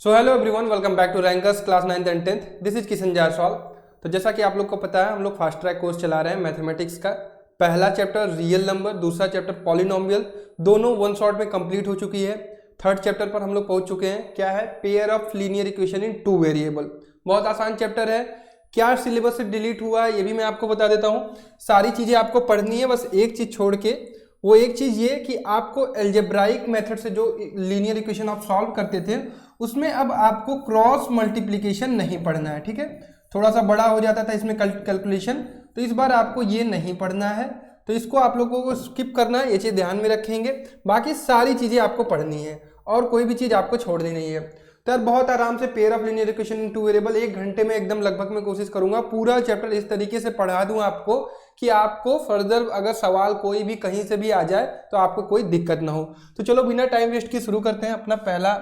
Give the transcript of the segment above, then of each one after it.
So hello everyone, welcome back to Rankers class 9th and 10th। This is Kishan Jaiswal. तो जैसा कि आप लोग को पता है, हम लोग फास्ट ट्रैक कोर्स चला रहे हैं मैथमेटिक्स का। पहला चैप्टर रियल नंबर, दूसरा चैप्टर पॉलिनोमियल, दोनों वन शॉट में कंप्लीट हो चुकी है। थर्ड चैप्टर पर हम लोग पहुंच चुके हैं। क्या है? Pair of linear equation in two variable. बहुत आसान चैप्टर है। क्या सिलेबस से डिलीट हुआ है ये भी मैं आपको बता देता हूँ। सारी चीज़ें आपको पढ़नी है, बस एक चीज़ छोड़ के। वो एक चीज़ ये कि आपको एल्जेब्राइक मेथड से जो लीनियर इक्वेशन आप सॉल्व करते थे उसमें अब आपको क्रॉस मल्टीप्लिकेशन नहीं पढ़ना है। ठीक है, थोड़ा सा बड़ा हो जाता था इसमें कैलकुलेशन, तो इस बार आपको ये नहीं पढ़ना है। तो इसको आप लोगों को स्किप करना है, ये चीज़ ध्यान में रखेंगे। बाकी सारी चीज़ें आपको पढ़नी है और कोई भी चीज़ आपको छोड़नी नहीं है। तो यार बहुत आराम से pair of linear equation in two variable 1 घंटे में एकदम लगभग मैं कोशिश करूंगा पूरा चैप्टर इस तरीके से पढ़ा दूं आपको कि आपको फर्दर अगर सवाल कोई भी कहीं से भी आ जाए तो आपको कोई दिक्कत ना हो। तो चलो बिना टाइम वेस्ट के शुरू करते हैं। अपना पहला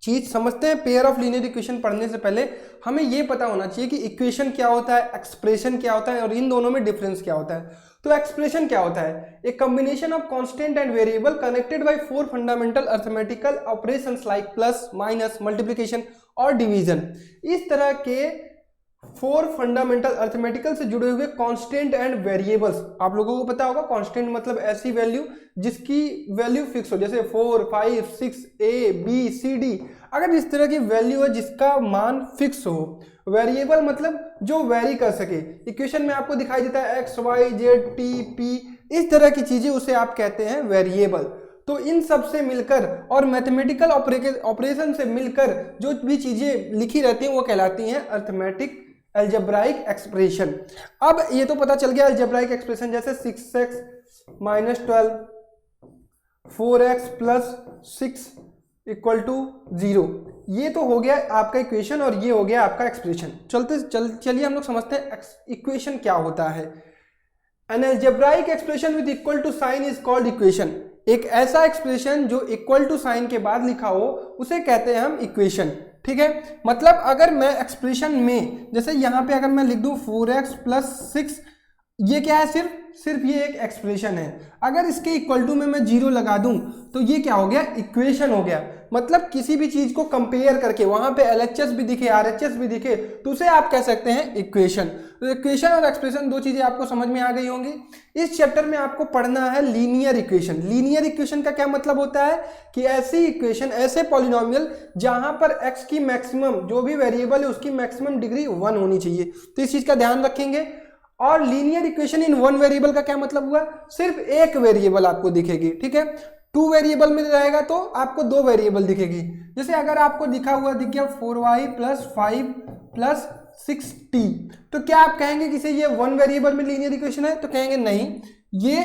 चीज समझते हैं। पेयर ऑफ लीनियर इक्वेशन पढ़ने से पहले हमें यह पता होना चाहिए कि इक्वेशन क्या होता है, एक्सप्रेशन क्या होता है और इन दोनों में डिफरेंस क्या होता है। तो एक्सप्रेशन क्या होता है? एक combination of constant and variable connected by 4 fundamental arithmetical operations like plus, minus, multiplication और डिवीजन। इस तरह के 4 फंडामेंटल अरिथमेटिकल से जुड़े हुए कांस्टेंट एंड वेरिएबल्स। आप लोगों को पता होगा कांस्टेंट मतलब ऐसी वैल्यू जिसकी वैल्यू फिक्स हो, जैसे 4, 5, 6, A, B, C, D। अगर इस तरह की वैल्यू है जिसका मान फिक्स हो। वेरिएबल मतलब जो वेरी कर सके। इक्वेशन में आपको दिखाई देता है x, y, z, t, p, इस तरह की चीजें, उसे आप कहते हैं वेरिएबल। तो इन सब से मिलकर और मैथमेटिकल ऑपरेशन से मिलकर जो भी चीजें लिखी रहती हैं वो कहलाती हैं अरिथमेटिक अलजेब्राइक एक्सप्रेशन। अब ये तो पता चल गया अलजेब्राइक एक्सप्रेशन, जैसे 6x minus 12, 4x plus 6 equal to 0। ये तो हो गया आपका इक्वेशन और ये हो गया आपका एक्सप्रेशन। चलिए हम लोग समझते हैं इक्वेशन क्या होता है। An algebraic expression with equal to sign is called equation. एक ऐसा एक्सप्रेशन जो इक्वल टू साइन के बाद लिखा हो उसे कहते हैं हम इक्वेशन। ठीक है, मतलब अगर मैं एक्सप्रेशन में जैसे यहाँ पे अगर मैं लिख दूं 4x प्लस 6, ये क्या है? सिर्फ ये एक एक्सप्रेशन है। अगर इसके इक्वल टू में मैं 0 लगा दूं तो ये क्या हो गया? इक्वेशन हो गया। मतलब किसी भी चीज को कंपेयर करके वहां पे LHS भी दिखे, RHS भी दिखे तो उसे आप कह सकते हैं इक्वेशन। तो इक्वेशन और एक्सप्रेशन दो चीजें आपको समझ में आ गई होंगी। इस चैप्टर में आपको पढ़ना है लीनियर इक्वेशन। लीनियर इक्वेशन का क्या मतलब होता है कि ऐसी इक्वेशन, ऐसे पॉलिनोमियल जहां पर x की मैक्सिमम, जो भी वेरिएबल है उसकी मैक्सिमम डिग्री 1 होनी चाहिए। तो इस चीज का ध्यान रखेंगे। और linear equation in one variable का क्या मतलब हुआ? सिर्फ एक वेरिएबल आपको दिखेगी। ठीक है, 2 वेरिएबल में रहेगा तो आपको 2 वेरिएबल दिखेगी। जैसे अगर आपको दिख गया 4y प्लस 5 प्लस 6t, तो क्या आप कहेंगे कि ये 1 वेरिएबल में लीनियर इक्वेशन है? तो कहेंगे नहीं, ये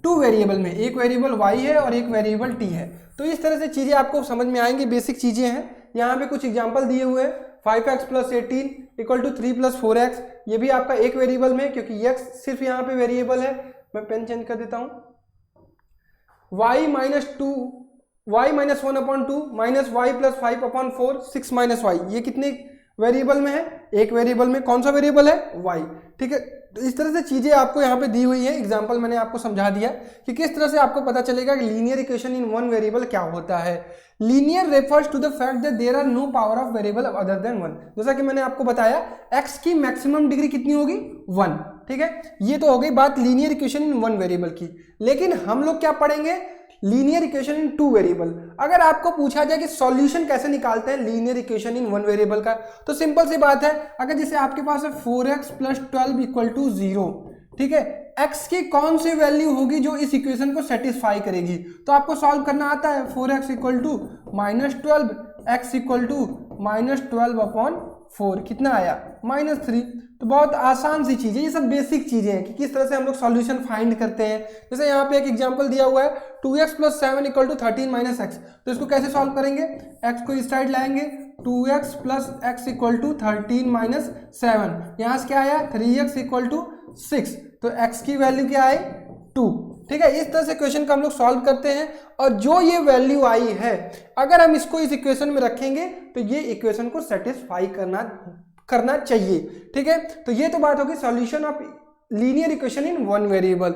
2 वेरिएबल में, एक वेरिएबल y है और एक वेरिएबल t है। तो इस तरह से चीजें आपको समझ में आएंगी, बेसिक चीजें हैं। यहाँ पे कुछ एग्जांपल दिए हुए हैं। 5x plus 18 equal to 3 plus 4x, ये भी आपका एक वेरिएबल में, क्योंकि x सिर्फ यहाँ पे वेरिएबल है। मैं पेन चेंज कर देता हूँ। y minus 1 upon 2 minus y plus 5 upon 4, 6 minus y, ये कितने वेरिएबल में है? एक वेरिएबल में। कौन सा वेरिएबल है? y। ठीक है, तो इस तरह से चीजें आपको यहाँ पे दी हुई है। एग्जांपल मैंने आपको समझा दिया कि किस तरह से आपको पता चलेगा कि linear equation in one variable क्या होता है। Linear refers to the fact that there are no power of variable other than 1। जैसा कि मैंने आपको बताया, x की मैक्सिमम डिग्री कितनी होगी? 1। ठीक है, ये तो हो गई बात linear equation in one variable की। लेकिन हम लोग क्या पढ़ेंगे? लीनियर इक्वेशन इन 2 वेरिएबल। अगर आपको पूछा जाए कि सॉल्यूशन कैसे निकालते हैं लीनियर इक्वेशन इन 1 वेरिएबल का, तो सिंपल सी बात है। अगर जैसे आपके पास है 4x प्लस 12 इक्वल टू 0, ठीक है, x की कौन सी वैल्यू होगी जो इस इक्वेशन को सेटिस्फाई करेगी? तो आपको सॉल्व करना आता है। 4x equal to minus 12, x equal to minus 12 upon 4, कितना आया? -3। तो बहुत आसान सी चीज़ है, ये सब बेसिक चीज़ें हैं कि किस तरह से हम लोग सॉल्यूशन फाइंड करते हैं। जैसे यहाँ पे एक एग्जांपल दिया हुआ है 2x plus 7 equal to 13 minus x. तो इसको कैसे सॉल्व करेंगे? x को इस साइड लाएंगे, 2x plus x equal to 13 minus 7। यहाँ से क्या आया? 3x equal to 6। तो x की वैल्यू क्या आई? 2। ठीक है, इस तरह से क्वेश्चन का हम लोग सॉल्व करते हैं। और जो ये वैल्यू आई है, अगर हम इसको इस इक्वेशन में रखेंगे तो ये इक्वेशन को सेटिस्फाई करना चाहिए। ठीक है, तो ये तो बात होगी solution of linear equation in one variable.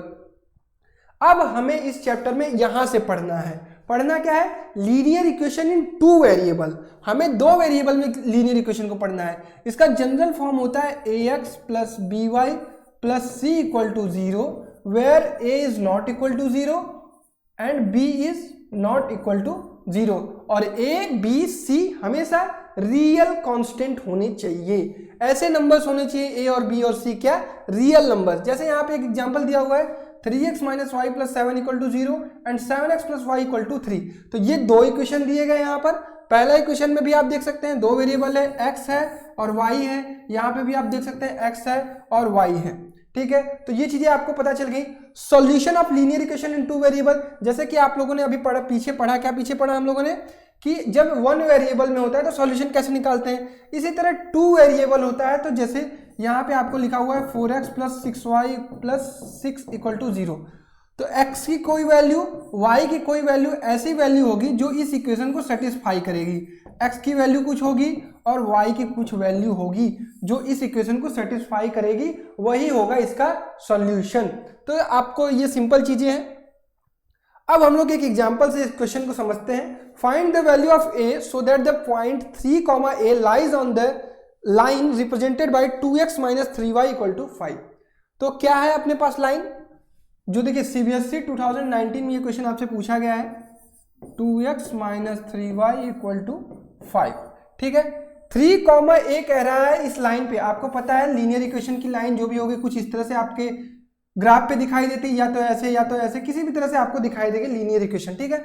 अब हमें इस चैप्टर में यहां से पढ़ना है। पढ़ना क्या है, लीनियर इक्वेशन इन 2 वेरिएबल। हमें 2 वेरिएबल में लीनियर इक्वेशन को पढ़ना है। इसका जनरल फॉर्म होता है ax plus b y plus c equal to 0 where a is not equal to 0 and b is not equal to 0 और a b c हमेशा रियल कांस्टेंट होने चाहिए। ऐसे नंबर्स होने चाहिए a और b और c क्या, रियल नंबर्स। जैसे यहाँ पे एक एग्जांपल दिया हुआ है 3x minus y plus 7 equal to 0 and 7x plus y equal to 3। तो ये 2 इक्वेशन दिए गए यहाँ पर। पहला इक्वेशन में भी आप देख सकते हैं 2 वेरिएबल है, x है और y है। यहाँ पे भी आप देख सकते हैं x है और y है। ठीक है, तो ये चीजें आपको पता चल गई। Solution of linear equation in 2 variable, जैसे कि आप लोगों ने अभी पढ़ा, पीछे पढ़ा हम लोगों ने कि जब 1 वेरिएबल में होता है तो सॉल्यूशन कैसे निकालते हैं। इसी तरह 2 वेरिएबल होता है तो जैसे यहाँ पे आपको लिखा हुआ है 4x plus 6y plus 6 equal to 0। तो x की कोई वैल्यू, y की कोई वैल्यू, ऐसी वैल्यू होगी जो इस इक्वेशन को सेटिस्फाई करेगी। x की वैल्यू कुछ होगी और y की कुछ वैल्यू होगी जो इस इक्वेशन को सेटिस्फाई करेगी, वही होगा इसका सॉल्यूशन। तो आपको ये सिंपल चीजें हैं। अब हम लोग एक एग्जांपल से इस क्वेश्चन को समझते हैं। Find the value of a so that the point 3, a lies on the line represented by 2x minus 3y equal to 5। तो क्या है अपने पास लाइन, जो देखिए सीबीएसई 2019 में ये क्वेश्चन आपसे पूछा गया है, 2x minus 3y equal to 5। ठीक है, 3, a कह रहा है इस लाइन पे। आपको पता है लीनियर इक्वेशन की लाइन जो भी होगी कुछ इस तरह से आपके ग्राफ पे दिखाई देती है, या तो ऐसे या तो ऐसे, किसी भी तरह से आपको दिखाई देगी लीनियर इक्वेशन। ठीक है,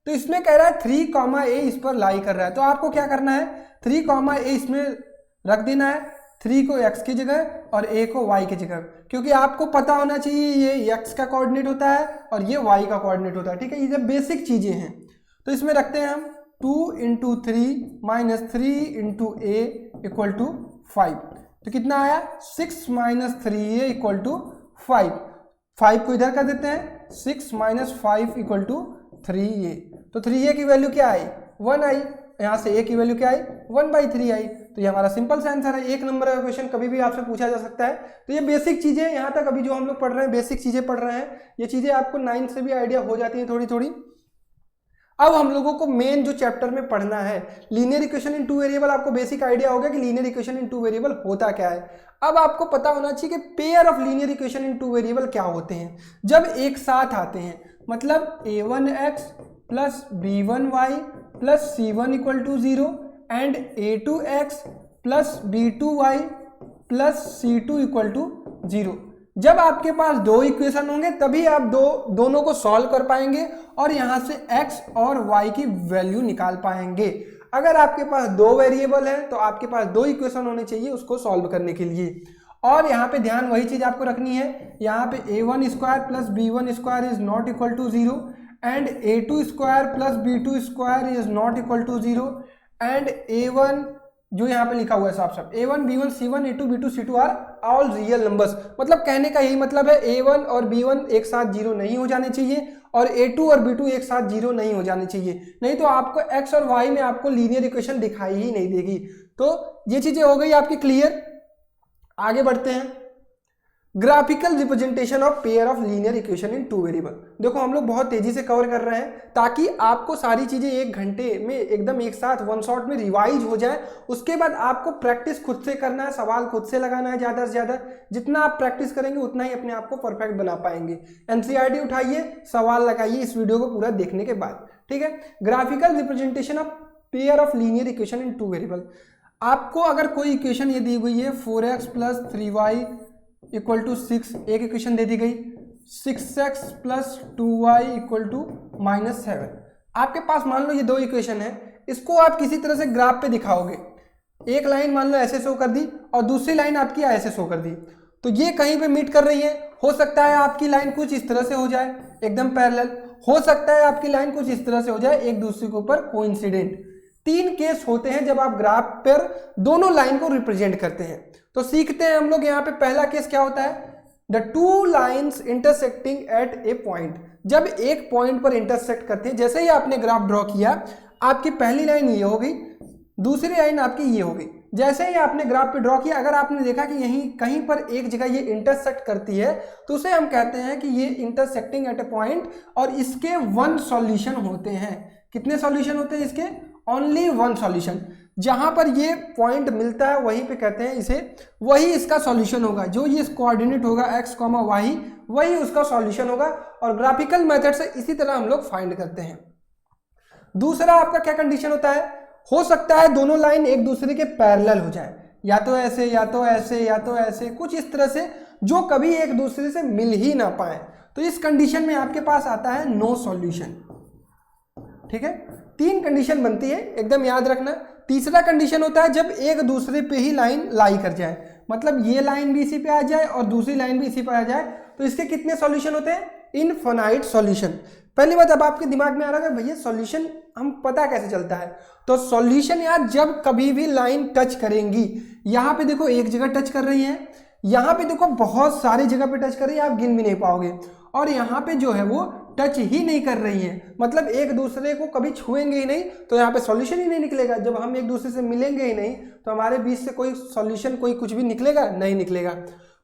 तो इसमें कह रहा है 3, a इस पर लाई कर रहा है। तो आपको क्या करना है, 3, a इसमें रख देना है, 3 को x की जगह और a को y की जगह, क्योंकि आपको पता होना चाहिए ये x का कोऑर्डिनेट होता है और ये y का कोऑर्डिनेट होता है। ठीक है, ये बेसिक चीजें हैं। तो इसमें रखते हैं हम 2 into 3 minus 3 into a equal to 5। तो कितना आया, 6 माइनस 3a इक्वल टू 5। 5 को इधर कर देते हैं, 6 माइनस 5 इक्वल टू 3a। तो 3a की वैल्यू क्या आई, 1 आई। यहाँ से a की वैल्यू क्या आई, 1/3 आई। तो ये हमारा सिंपल सा आंसर है। 1 नंबर का क्वेश्चन कभी भी आपसे पूछा जा सकता है। तो ये बेसिक चीजें यहाँ तक अभी जो हम लोग पढ़ रहे हैं, बेसिक चीजें पढ़ रहे हैं, ये चीजें आपको 9 से भी आइडिया हो जाती है थोड़ी थोड़ी। अब हम लोगों को मेन जो चैप्टर में पढ़ना है, लीनियर इक्वेशन इन 2 वेरिएबल। आपको बेसिक आइडिया हो गया कि लीनियर इक्वेशन इन 2 वेरिएबल होता क्या है। अब आपको पता होना चाहिए कि pair of linear equation in 2 variable क्या होते हैं जब एक साथ आते हैं। मतलब a1x plus b1y plus c1 equal to 0 and a2x plus b2y plus c2 equal to 0। जब आपके पास 2 इक्वेशन होंगे तभी आप दोनों को सॉल्व कर पाएंगे और यहां से x और y की वैल्यू निकाल पाएंगे। अगर आपके पास 2 वेरिएबल है तो आपके पास 2 इक्वेशन होने चाहिए उसको सॉल्व करने के लिए। और यहाँ पे ध्यान वही चीज आपको रखनी है, यहाँ पे a1 square plus b1 square is not equal to 0 and a2 square plus b2 square is not equal to 0 and a1 जो यहाँ पे लिखा हुआ है साफ साफ, a1 b1 c1 a2 b2 c2 are all real numbers. मतलब कहने का यही मतलब है a1 और b1 एक साथ 0 नहीं हो जाने चाहिए और a2 और b2 एक साथ 0 नहीं हो जाने चाहिए, नहीं तो आपको x और y में आपको लीनियर इक्वेशन दिखाई ही नहीं देगी। तो ये चीजें हो गई आपकी क्लियर। आगे बढ़ते हैं, graphical representation of pair of linear equation in 2 variable. देखो हम लोग बहुत तेजी से कवर कर रहे हैं ताकि आपको सारी चीजें 1 घंटे में एकदम एक साथ 1 शॉट में रिवाइज हो जाए। उसके बाद आपको प्रैक्टिस खुद से करना है, सवाल खुद से लगाना है ज्यादा से ज्यादा। जितना आप प्रैक्टिस करेंगे उतना ही अपने आप को परफेक्ट बना पाएंगे। एनसीईआरटी उठाइए, सवाल लगाइए इस वीडियो को पूरा देखने के बाद। ठीक है, graphical representation of pair of linear equation in 2 variable. आपको अगर कोई इक्वेशन ये दी हुई है 4x plus 3y equal to 6, एक इक्वेशन दे दी गई 6x plus 2y equal to -7। आपके पास मान लो ये 2 इक्वेशन है, इसको आप किसी तरह से ग्राफ पे दिखाओगे। एक लाइन मान लो ऐसे शो कर दी और दूसरी लाइन आपकी ऐसे शो कर दी, तो ये कहीं पे मीट कर रही है। हो सकता है आपकी लाइन कुछ इस तरह से हो जाए एकदम पैरेलल, हो सकता है आपकी लाइन कुछ इस तरह से हो जाए एक दूसरे के ऊपर कोइंसिडेंट। 3 केस होते हैं जब आप ग्राफ पर दोनों लाइन को रिप्रेजेंट करते हैं। तो सीखते हैं हम लोग यहाँ पे पहला केस क्या होता है, the 2 lines intersecting at A point. जब एक पॉइंट पर इंटरसेक्ट करते हैं, जैसे ही आपने ग्राफ ड्रॉ किया आपकी पहली लाइन ये हो गई, दूसरी लाइन आपकी ये हो गई। जैसे ही आपने ग्राफ पे ड्रॉ किया, अगर आपने देखा कि यहीं कहीं पर एक जगह ये इंटरसेक्ट करती है तो उसे हम कहते हैं कि ये इंटरसेक्टिंग एट ए पॉइंट, और इसके 1 सॉल्यूशन होते हैं। कितने सॉल्यूशन होते हैं इसके? Only 1 solution. जहां पर ये पॉइंट मिलता है वहीं पे कहते हैं इसे, वही इसका सॉल्यूशन होगा। जो ये कोऑर्डिनेट होगा x, y, वही उसका सॉल्यूशन होगा। और ग्राफिकल मेथड से इसी तरह हम लोग फाइंड करते हैं। दूसरा आपका क्या कंडीशन होता है? हो सकता है दोनों लाइन एक दूसरे के पैरेलल हो जाए, या तो ऐसे या तो ऐसे या तो ऐसे, कुछ इस तरह से, जो कभी एक दूसरे से मिल ही ना पाए। तो इस कंडीशन में आपके पास आता है नो सॉल्यूशन। ठीक है, 3 कंडीशन बनती है, एकदम याद रखना। तीसरा कंडीशन होता है जब एक दूसरे पे ही लाइन लाई कर जाए, मतलब ये लाइन भी इसी पे आ जाए और दूसरी लाइन भी इसी पे आ जाए, तो इसके कितने सॉल्यूशन होते हैं? Infinite solution. पहली बात अब आपके दिमाग में आ रहा है भैया सॉल्यूशन हम पता कैसे चलता है? तो सॉल्यूशन यार जब कभी भी लाइन टच करेंगी, यहां पे देखो एक जगह टच कर रही है, यहां पे देखो बहुत सारी जगह पे टच कर रही है, आप गिन भी नहीं पाओगे, और यहां पे जो है वो टच ही नहीं कर रही है, मतलब एक दूसरे को कभी छुएंगे ही नहीं, तो यहाँ पे सॉल्यूशन ही नहीं निकलेगा। जब हम एक दूसरे से मिलेंगे ही नहीं तो हमारे बीच से कोई सॉल्यूशन, कोई कुछ भी निकलेगा? नहीं निकलेगा।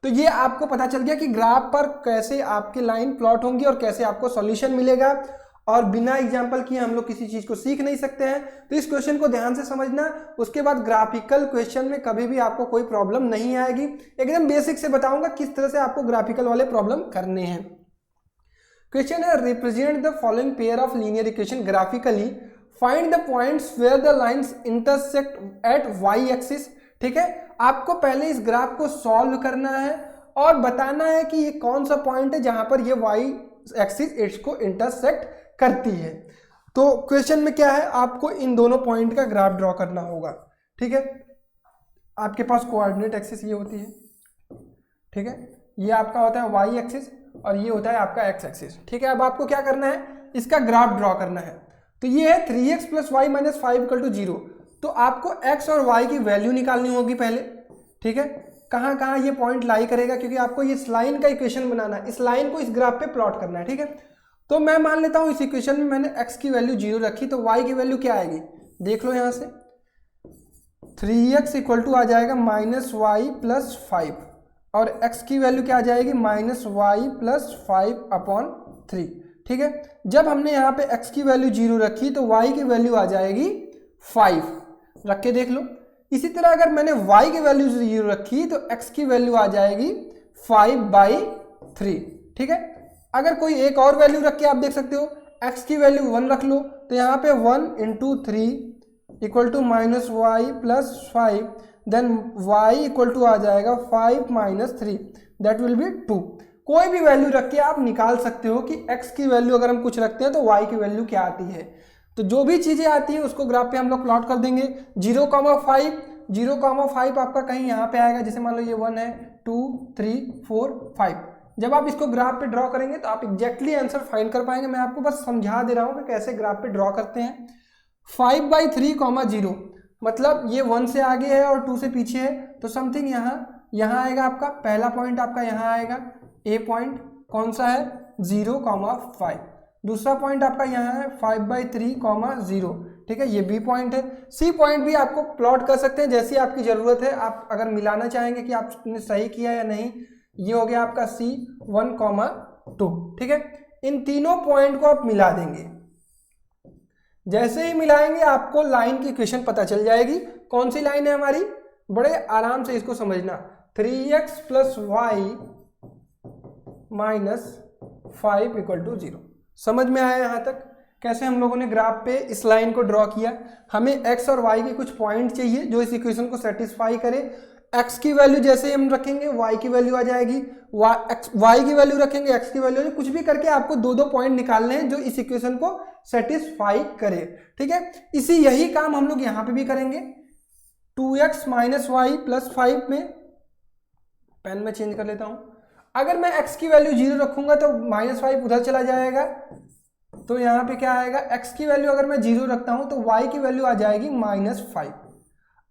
तो ये आपको पता चल गया कि ग्राफ पर कैसे आपकी लाइन प्लॉट होंगी और कैसे आपको सॉल्यूशन मिलेगा। और बिना एग्जाम्पल किए हम लोग किसी चीज को सीख नहीं सकते हैं, तो इस क्वेश्चन को ध्यान से समझना। उसके बाद ग्राफिकल क्वेश्चन में कभी भी आपको कोई प्रॉब्लम नहीं आएगी, एकदम बेसिक से बताऊंगा किस तरह से आपको ग्राफिकल वाले प्रॉब्लम करने हैं। क्वेश्चन है represent the following pair of linear equation graphically, find the points where the lines intersect at y axis. ठीक है, आपको पहले इस ग्राफ को सॉल्व करना है और बताना है कि ये कौन सा पॉइंट है जहां पर ये वाई एक्सिस इसको इंटरसेक्ट करती है। तो क्वेश्चन में क्या है, आपको इन दोनों पॉइंट का ग्राफ ड्रॉ करना होगा। ठीक है, आपके पास कोऑर्डिनेट एक्सिस ये होती है, ठीक है, ये आपका होता है वाई एक्सिस और ये होता है आपका एक्स एक्सिस। ठीक है, अब आपको क्या करना है, इसका ग्राफ ड्रॉ करना है। तो ये है 3x + y - 5 = 0। तो आपको x और y की वैल्यू निकालनी होगी पहले। ठीक है, कहाँ कहाँ ये पॉइंट लाई करेगा, क्योंकि आपको इस लाइन का इक्वेशन बनाना है, इस लाइन को इस ग्राफ पे प्लॉट करना है। ठीक है, तो मैं मान लेता हूँ इस इक्वेशन में मैंने x की वैल्यू 0 रखी, तो y की वैल्यू क्या आएगी, देख लो यहाँ से 3x = आ जाएगा -y + 5, और x की वैल्यू क्या आ जाएगी -y + 5/3। ठीक है, जब हमने यहाँ पे x की वैल्यू 0 रखी तो y की वैल्यू आ जाएगी 5, रख के देख लो। इसी तरह अगर मैंने y की वैल्यू 0 रखी तो x की वैल्यू आ जाएगी 5/3। ठीक है, अगर कोई एक और वैल्यू रख के आप देख सकते हो, x की वैल्यू 1 रख लो, तो यहाँ पे 1 × 3 = -y + 5, देन y = आ जाएगा 5 - 3, दैट विल बी 2। कोई भी वैल्यू रख के आप निकाल सकते हो कि x की वैल्यू अगर हम कुछ रखते हैं तो y की वैल्यू क्या आती है। तो जो भी चीजें आती हैं उसको ग्राफ पे हम लोग प्लॉट कर देंगे। 0,5 आपका कहीं यहाँ पे आएगा, जैसे मान लो ये 1 है, 2, 3, 4, 5। जब आप इसको ग्राफ पे ड्रॉ करेंगे तो आप एग्जैक्टली आंसर फाइंड कर पाएंगे। मैं आपको बस समझा दे रहा हूँ कि कैसे ग्राफ पे ड्रॉ करते हैं। 5/3, 0 मतलब ये 1 से आगे है और 2 से पीछे है, तो समथिंग यहाँ आएगा आपका पहला पॉइंट, आपका यहाँ आएगा ए पॉइंट, कौन सा है 0,5। दूसरा पॉइंट आपका यहाँ है 5/3, 0। ठीक है, ये बी पॉइंट है। सी पॉइंट भी आपको प्लॉट कर सकते हैं जैसी आपकी जरूरत है, आप अगर मिलाना चाहेंगे कि आपने सही किया या नहीं। ये हो गया आपका सी 1,2। ठीक है, इन तीनों पॉइंट को आप मिला देंगे। जैसे ही मिलाएंगे आपको लाइन की इक्वेशन पता चल जाएगी। कौन सी लाइन है हमारी, बड़े आराम से इसको समझना, 3x + y - 5 = 0। समझ में आया यहाँ तक कैसे हम लोगों ने ग्राफ पे इस लाइन को ड्रॉ किया। हमें x और y के कुछ पॉइंट चाहिए जो इस इक्वेशन को सेटिस्फाई करे। x की वैल्यू जैसे हम रखेंगे y की वैल्यू आ जाएगी, y की वैल्यू रखेंगे x की वैल्यू, कुछ भी करके आपको दो पॉइंट निकालने हैं जो इस इक्वेशन को सेटिस्फाई करे। ठीक है, यही काम हम लोग यहाँ पे भी करेंगे। 2x - y + 5 में पेन में चेंज कर लेता हूँ। अगर मैं x की वैल्यू 0 रखूंगा तो -5 उधर चला जाएगा, तो यहाँ पे क्या आएगा, x की वैल्यू अगर मैं 0 रखता हूँ तो y की वैल्यू आ जाएगी -5।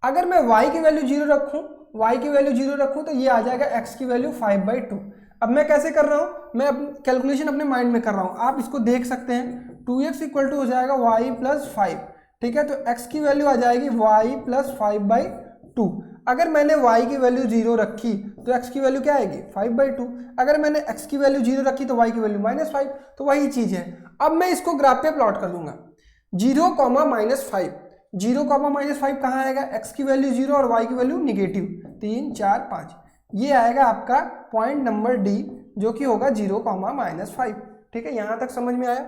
अगर मैं y की वैल्यू 0 रखूँ तो ये आ जाएगा x की वैल्यू 5/2। अब मैं कैसे कर रहा हूँ, मैं कैलकुलेशन अपने माइंड में कर रहा हूँ, आप इसको देख सकते हैं। 2x = हो जाएगा y + 5। ठीक है, तो x की वैल्यू आ जाएगी y + 5/2। 2। अगर मैंने y की वैल्यू 0 रखी तो x की वैल्यू क्या आएगी 5/2। अगर मैंने x की वैल्यू 0 रखी तो y की वैल्यू -5। तो वही चीज़ है। अब मैं इसको ग्राफ पे प्लॉट कर दूंगा 0, -5। 0, -5 कहाँ आएगा, x की वैल्यू 0 और y की वैल्यू नेगेटिव 3, 4, 5। ये आएगा आपका पॉइंट नंबर डी, जो कि होगा 0, -5। ठीक है, यहाँ तक समझ में आया।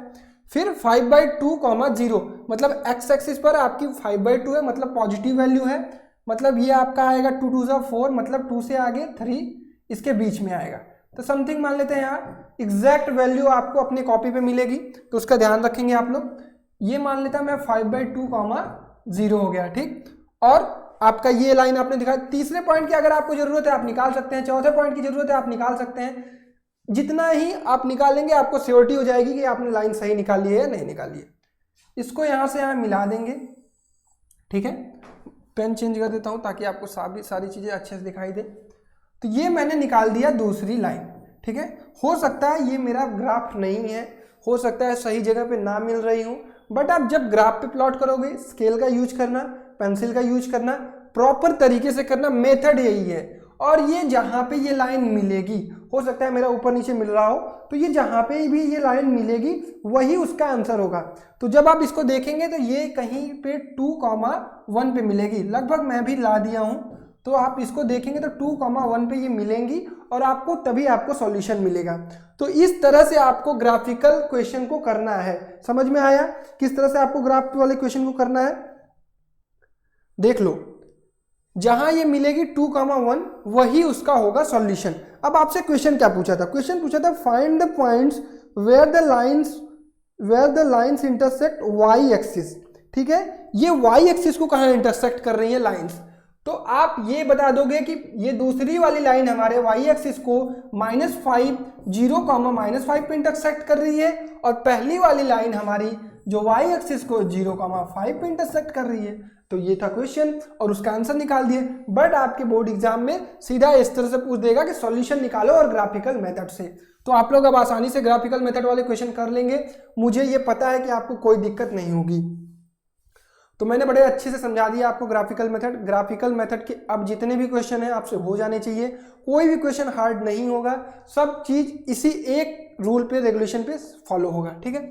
फिर 5/2, 0 मतलब x एक्सिस पर आपकी 5/2 है, मतलब पॉजिटिव वैल्यू है। मतलब ये आपका आएगा 2 2 4, मतलब 2 से आगे 3 इसके बीच में आएगा। तो समथिंग मान लेते हैं यहाँ एग्जैक्ट वैल्यू आपको अपनी कॉपी पे मिलेगी, तो उसका ध्यान रखेंगे आप लोग। ये मान लेता मैं 5/2, 0 हो गया। ठीक, और आपका ये लाइन आपने दिखाया। तीसरे पॉइंट की अगर आपको जरूरत है आप निकाल सकते हैं, चौथे पॉइंट की जरूरत है आप निकाल सकते हैं। जितना ही आप निकालेंगे आपको श्योरिटी हो जाएगी कि आपने लाइन सही निकाली है या नहीं निकाली है। इसको यहाँ से यहाँ मिला देंगे। ठीक है, पेन चेंज कर देता हूँ ताकि आपको सारी चीज़ें अच्छे से दिखाई दे। तो ये मैंने निकाल दिया दूसरी लाइन। ठीक है, हो सकता है ये मेरा ग्राफ नहीं है, हो सकता है सही जगह पे ना मिल रही हूँ, बट आप जब ग्राफ पे प्लॉट करोगे स्केल का यूज करना, पेंसिल का यूज करना, प्रॉपर तरीके से करना, मेथड यही है। और ये जहाँ पे ये लाइन मिलेगी, हो सकता है मेरा ऊपर नीचे मिल रहा हो, तो ये जहाँ पे भी ये लाइन मिलेगी वही उसका आंसर होगा। तो जब आप इसको देखेंगे तो ये कहीं पे 2,1 पे मिलेगी, लगभग मैं भी ला दिया हूँ। तो आप इसको देखेंगे तो 2,1 पे ये मिलेंगी और आपको तभी आपको सॉल्यूशन मिलेगा। तो इस तरह से आपको ग्राफिकल क्वेश्चन को करना है। समझ में आया किस तरह से आपको ग्राफ वाले क्वेश्चन को करना है? देख लो, जहां ये मिलेगी 2,1 वही उसका होगा सॉल्यूशन। अब आपसे क्वेश्चन क्या पूछा था? क्वेश्चन पूछा था find the points where the lines intersect y axis. ठीक है, ये वाई एक्सिस को कहां इंटरसेक्ट कर रही है लाइंस? तो आप ये बता दोगे कि ये दूसरी वाली लाइन हमारे वाई एक्सिस को -5, 0, -5 पे इंटरसेक्ट कर रही है, और पहली वाली लाइन हमारी जो वाई एक्सिस को 0,5 पे इंटरसेक्ट कर रही है। तो ये था क्वेश्चन और उसका आंसर निकाल दिए। बट आपके बोर्ड एग्जाम में सीधा इस तरह से पूछ देगा कि सॉल्यूशन निकालो और ग्राफिकल मेथड से। तो आप लोग अब आसानी से ग्राफिकल मेथड वाले क्वेश्चन कर लेंगे, मुझे ये पता है कि आपको कोई दिक्कत नहीं होगी। तो मैंने बड़े अच्छे से समझा दिया आपको ग्राफिकल मेथड। ग्राफिकल मेथड के अब जितने भी क्वेश्चन हैं आपसे हो जाने चाहिए, कोई भी क्वेश्चन हार्ड नहीं होगा, सब चीज इसी एक रूल पे, रेगुलेशन पे फॉलो होगा। ठीक है,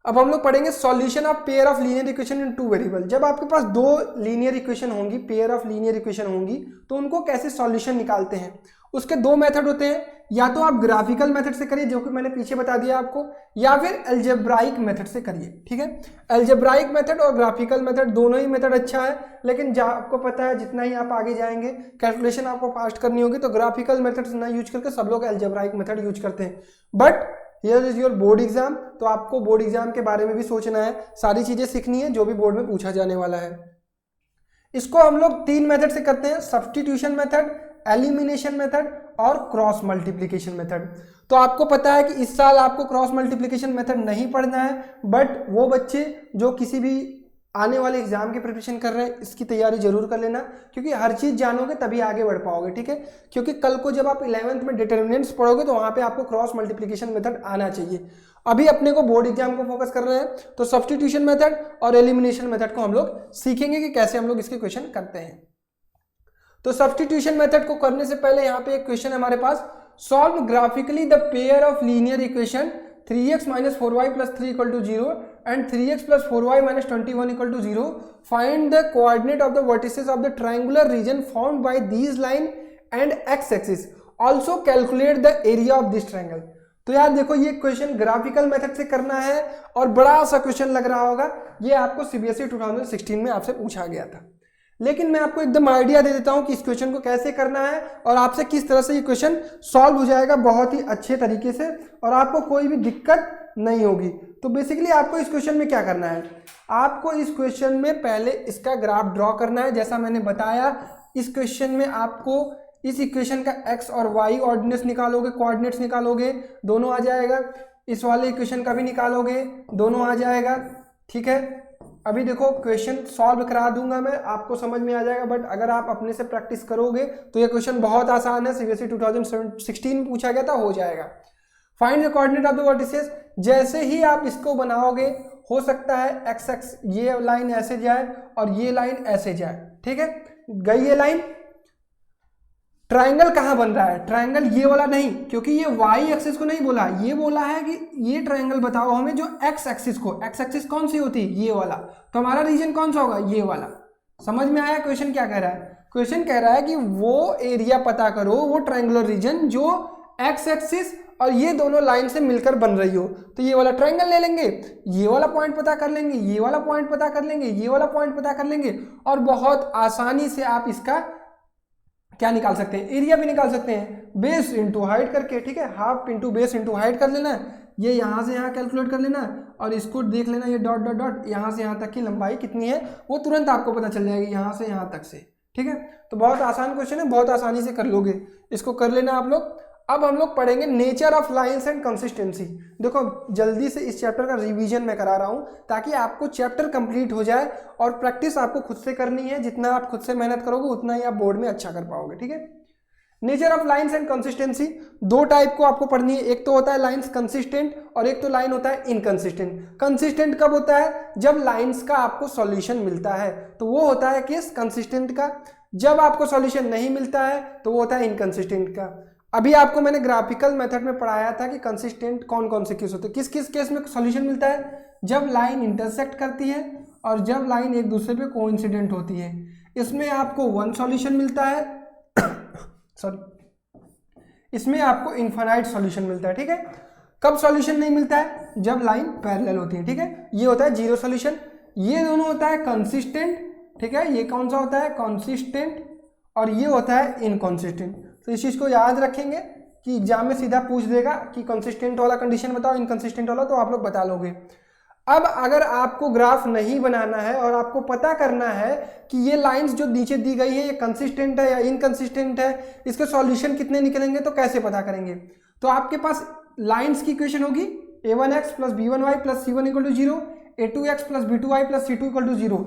अब हम लोग पढ़ेंगे solution of pair of linear equation in 2 variable. जब आपके पास 2 लीनियर इक्वेशन होंगी, पेयर ऑफ लीनियर इक्वेशन होंगी, तो उनको कैसे सॉल्यूशन निकालते हैं? उसके 2 मेथड होते हैं, या तो आप ग्राफिकल मेथड से करिए जो कि मैंने पीछे बता दिया आपको, या फिर अलजेब्राइक मेथड से करिए। ठीक है, अलजेब्राइक मेथड और ग्राफिकल मेथड दोनों ही मेथड अच्छा है, लेकिन आपको पता है जितना ही आप आगे जाएंगे कैलकुलेशन आपको फास्ट करनी होगी, तो ग्राफिकल मेथड ना यूज करके सब लोग अलजेब्राइक मेथड यूज करते हैं। But here is your board exam, तो आपको बोर्ड एग्जाम के बारे में भी सोचना है, सारी चीजें सीखनी है जो भी बोर्ड में पूछा जाने वाला है। इसको हम लोग 3 मेथड से करते हैं, सब्स्टिट्यूशन मेथड, एलिमिनेशन मेथड और क्रॉस मल्टीप्लिकेशन मेथड। तो आपको पता है कि इस साल आपको क्रॉस मल्टीप्लिकेशन मेथड नहीं पढ़ना है, बट वो बच्चे जो किसी भी आने वाले एग्जाम की प्रिपरेशन कर रहे हैं इसकी तैयारी जरूर कर लेना, क्योंकि हर चीज जानोगे तभी आगे बढ़ पाओगे। ठीक है, क्योंकि कल को जब आप 11th में डिटर्मिनेंट्स पढ़ोगे तो वहां पे आपको क्रॉस मल्टीप्लिकेशन मेथड आना चाहिए। अभी अपने को बोर्ड एग्जाम को फोकस कर रहे हैं, तो सब्स्टिट्यूशन मेथड और एलिमिनेशन मेथड को हम लोग सीखेंगे कि कैसे हम लोग इसके क्वेश्चन करते हैं। तो सब्स्टिट्यूशन मेथड को करने से पहले यहाँ पे एक क्वेश्चन है हमारे पास, solve graphically the pair of linear equation 3x - 4y + 3 = 0 and 3x + 4y - 21 = 0. Find the coordinate of the vertices of the triangular region formed by these line and x-axis. Also calculate the area of this triangle. तो यार देखो, ये question graphical method से करना है और बड़ा सा क्वेश्चन लग रहा होगा। ये आपको CBSE 2016 में आपसे पूछा गया था, लेकिन मैं आपको एकदम आइडिया दे देता हूं कि इस क्वेश्चन को कैसे करना है और आपसे किस तरह से ये क्वेश्चन सॉल्व हो जाएगा बहुत ही अच्छे तरीके से, और आपको कोई भी दिक्कत नहीं होगी। तो बेसिकली आपको इस क्वेश्चन में क्या करना है, आपको इस क्वेश्चन में पहले इसका ग्राफ ड्रॉ करना है। जैसा मैंने बताया, इस क्वेश्चन में आपको इस इक्वेशन का x और y ऑर्डिनेट्स निकालोगे, कोऑर्डिनेट्स निकालोगे, दोनों आ जाएगा। इस वाले इक्वेशन का भी निकालोगे, दोनों आ जाएगा। ठीक है, अभी देखो क्वेश्चन सॉल्व करा दूंगा मैं, आपको समझ में आ जाएगा, बट अगर आप अपने से प्रैक्टिस करोगे तो ये क्वेश्चन बहुत आसान है, CBSE 2016 में पूछा गया था, हो जाएगा। Find the coordinate of the vertices. जैसे ही आप इसको बनाओगे, हो सकता है x ये लाइन ऐसे जाए और ये लाइन ऐसे जाए। ठीक है, गई ये लाइन। ट्रायंगल कहाँ बन रहा है, ट्रायंगल ये वाला नहीं, क्योंकि ये वाई एक्सिस को नहीं बोला, ये बोला है कि ये ट्रायंगल बताओ हमें जो एक्स एक्सिस को, एक्स एक्सिस कौन सी होती है, ये वाला, तो हमारा रीजन कौन सा होगा, ये वाला। समझ में आया क्वेश्चन क्या कह रहा है? क्वेश्चन कह रहा है कि वो एरिया पता करो, वो ट्रायंगुलर रीजन जो एक्स एक्सिस और ये दोनों लाइन से मिलकर बन रही हो। तो ये वाला ट्रायंगल ले लेंगे, ये वाला पॉइंट पता कर लेंगे, ये वाला पॉइंट पता कर लेंगे, ये वाला पॉइंट पता कर लेंगे, और बहुत आसानी से आप इसका क्या निकाल सकते हैं, एरिया भी निकाल सकते हैं, बेस इंटू हाइट करके। ठीक है, half into base into height कर लेना है, ये यहाँ से यहाँ कैलकुलेट कर लेना है, और इसको देख लेना, ये डॉट डॉट डॉट यहाँ से यहाँ तक की लंबाई कितनी है वो तुरंत आपको पता चल जाएगी, यहाँ से यहाँ तक से। ठीक है, तो बहुत आसान क्वेश्चन है, बहुत आसानी से कर लोगे, इसको कर लेना आप लोग। अब हम लोग पढ़ेंगे nature of lines and consistency. देखो जल्दी से इस चैप्टर का रिवीजन मैं करा रहा हूं ताकि आपको चैप्टर कंप्लीट हो जाए, और प्रैक्टिस आपको खुद से करनी है, जितना आप खुद से मेहनत करोगे उतना ही आप बोर्ड में अच्छा कर पाओगे। ठीक है, nature of lines and consistency दो टाइप को आपको पढ़नी है, एक तो होता है लाइंस कंसिस्टेंट और एक तो लाइन होता है इनकंसिस्टेंट। कंसिस्टेंट कब होता है, जब लाइंस का आपको सॉल्यूशन मिलता है, तो वो होता है किस, कंसिस्टेंट का। जब आपको सॉल्यूशन नहीं मिलता है तो वो होता है इनकंसिस्टेंट का। अभी आपको मैंने ग्राफिकल मेथड में पढ़ाया था कि कंसिस्टेंट कौन कौन से केस होते हैं, किस किस केस में सॉल्यूशन मिलता है, जब लाइन इंटरसेक्ट करती है और जब लाइन एक दूसरे पे कोइंसिडेंट होती है। इसमें आपको वन सॉल्यूशन मिलता है सॉरी, इसमें आपको इनफाइनाइट सॉल्यूशन मिलता है। ठीक है, कब सॉल्यूशन नहीं मिलता है, जब लाइन पैरेलल होती है। ठीक है, ये होता है जीरो सॉल्यूशन। ये दोनों होता है कंसिस्टेंट। ठीक है, ये कौन सा होता है, कंसिस्टेंट, और ये होता है इनकंसिस्टेंट। तो इस चीज़ को याद रखेंगे कि एग्जाम में सीधा पूछ देगा कि कंसिस्टेंट वाला कंडीशन बताओ, इनकंसिस्टेंट वाला, तो आप लोग बता लोगे। अब अगर आपको ग्राफ नहीं बनाना है और आपको पता करना है कि ये लाइंस जो नीचे दी गई है ये कंसिस्टेंट है या इनकंसिस्टेंट है, इसके सॉल्यूशन कितने निकलेंगे, तो कैसे पता करेंगे? तो आपके पास लाइंस की इक्वेशन होगी a1x plus b1y plus c1 equal to 0, a2x plus b2y plus c2 equal to 0।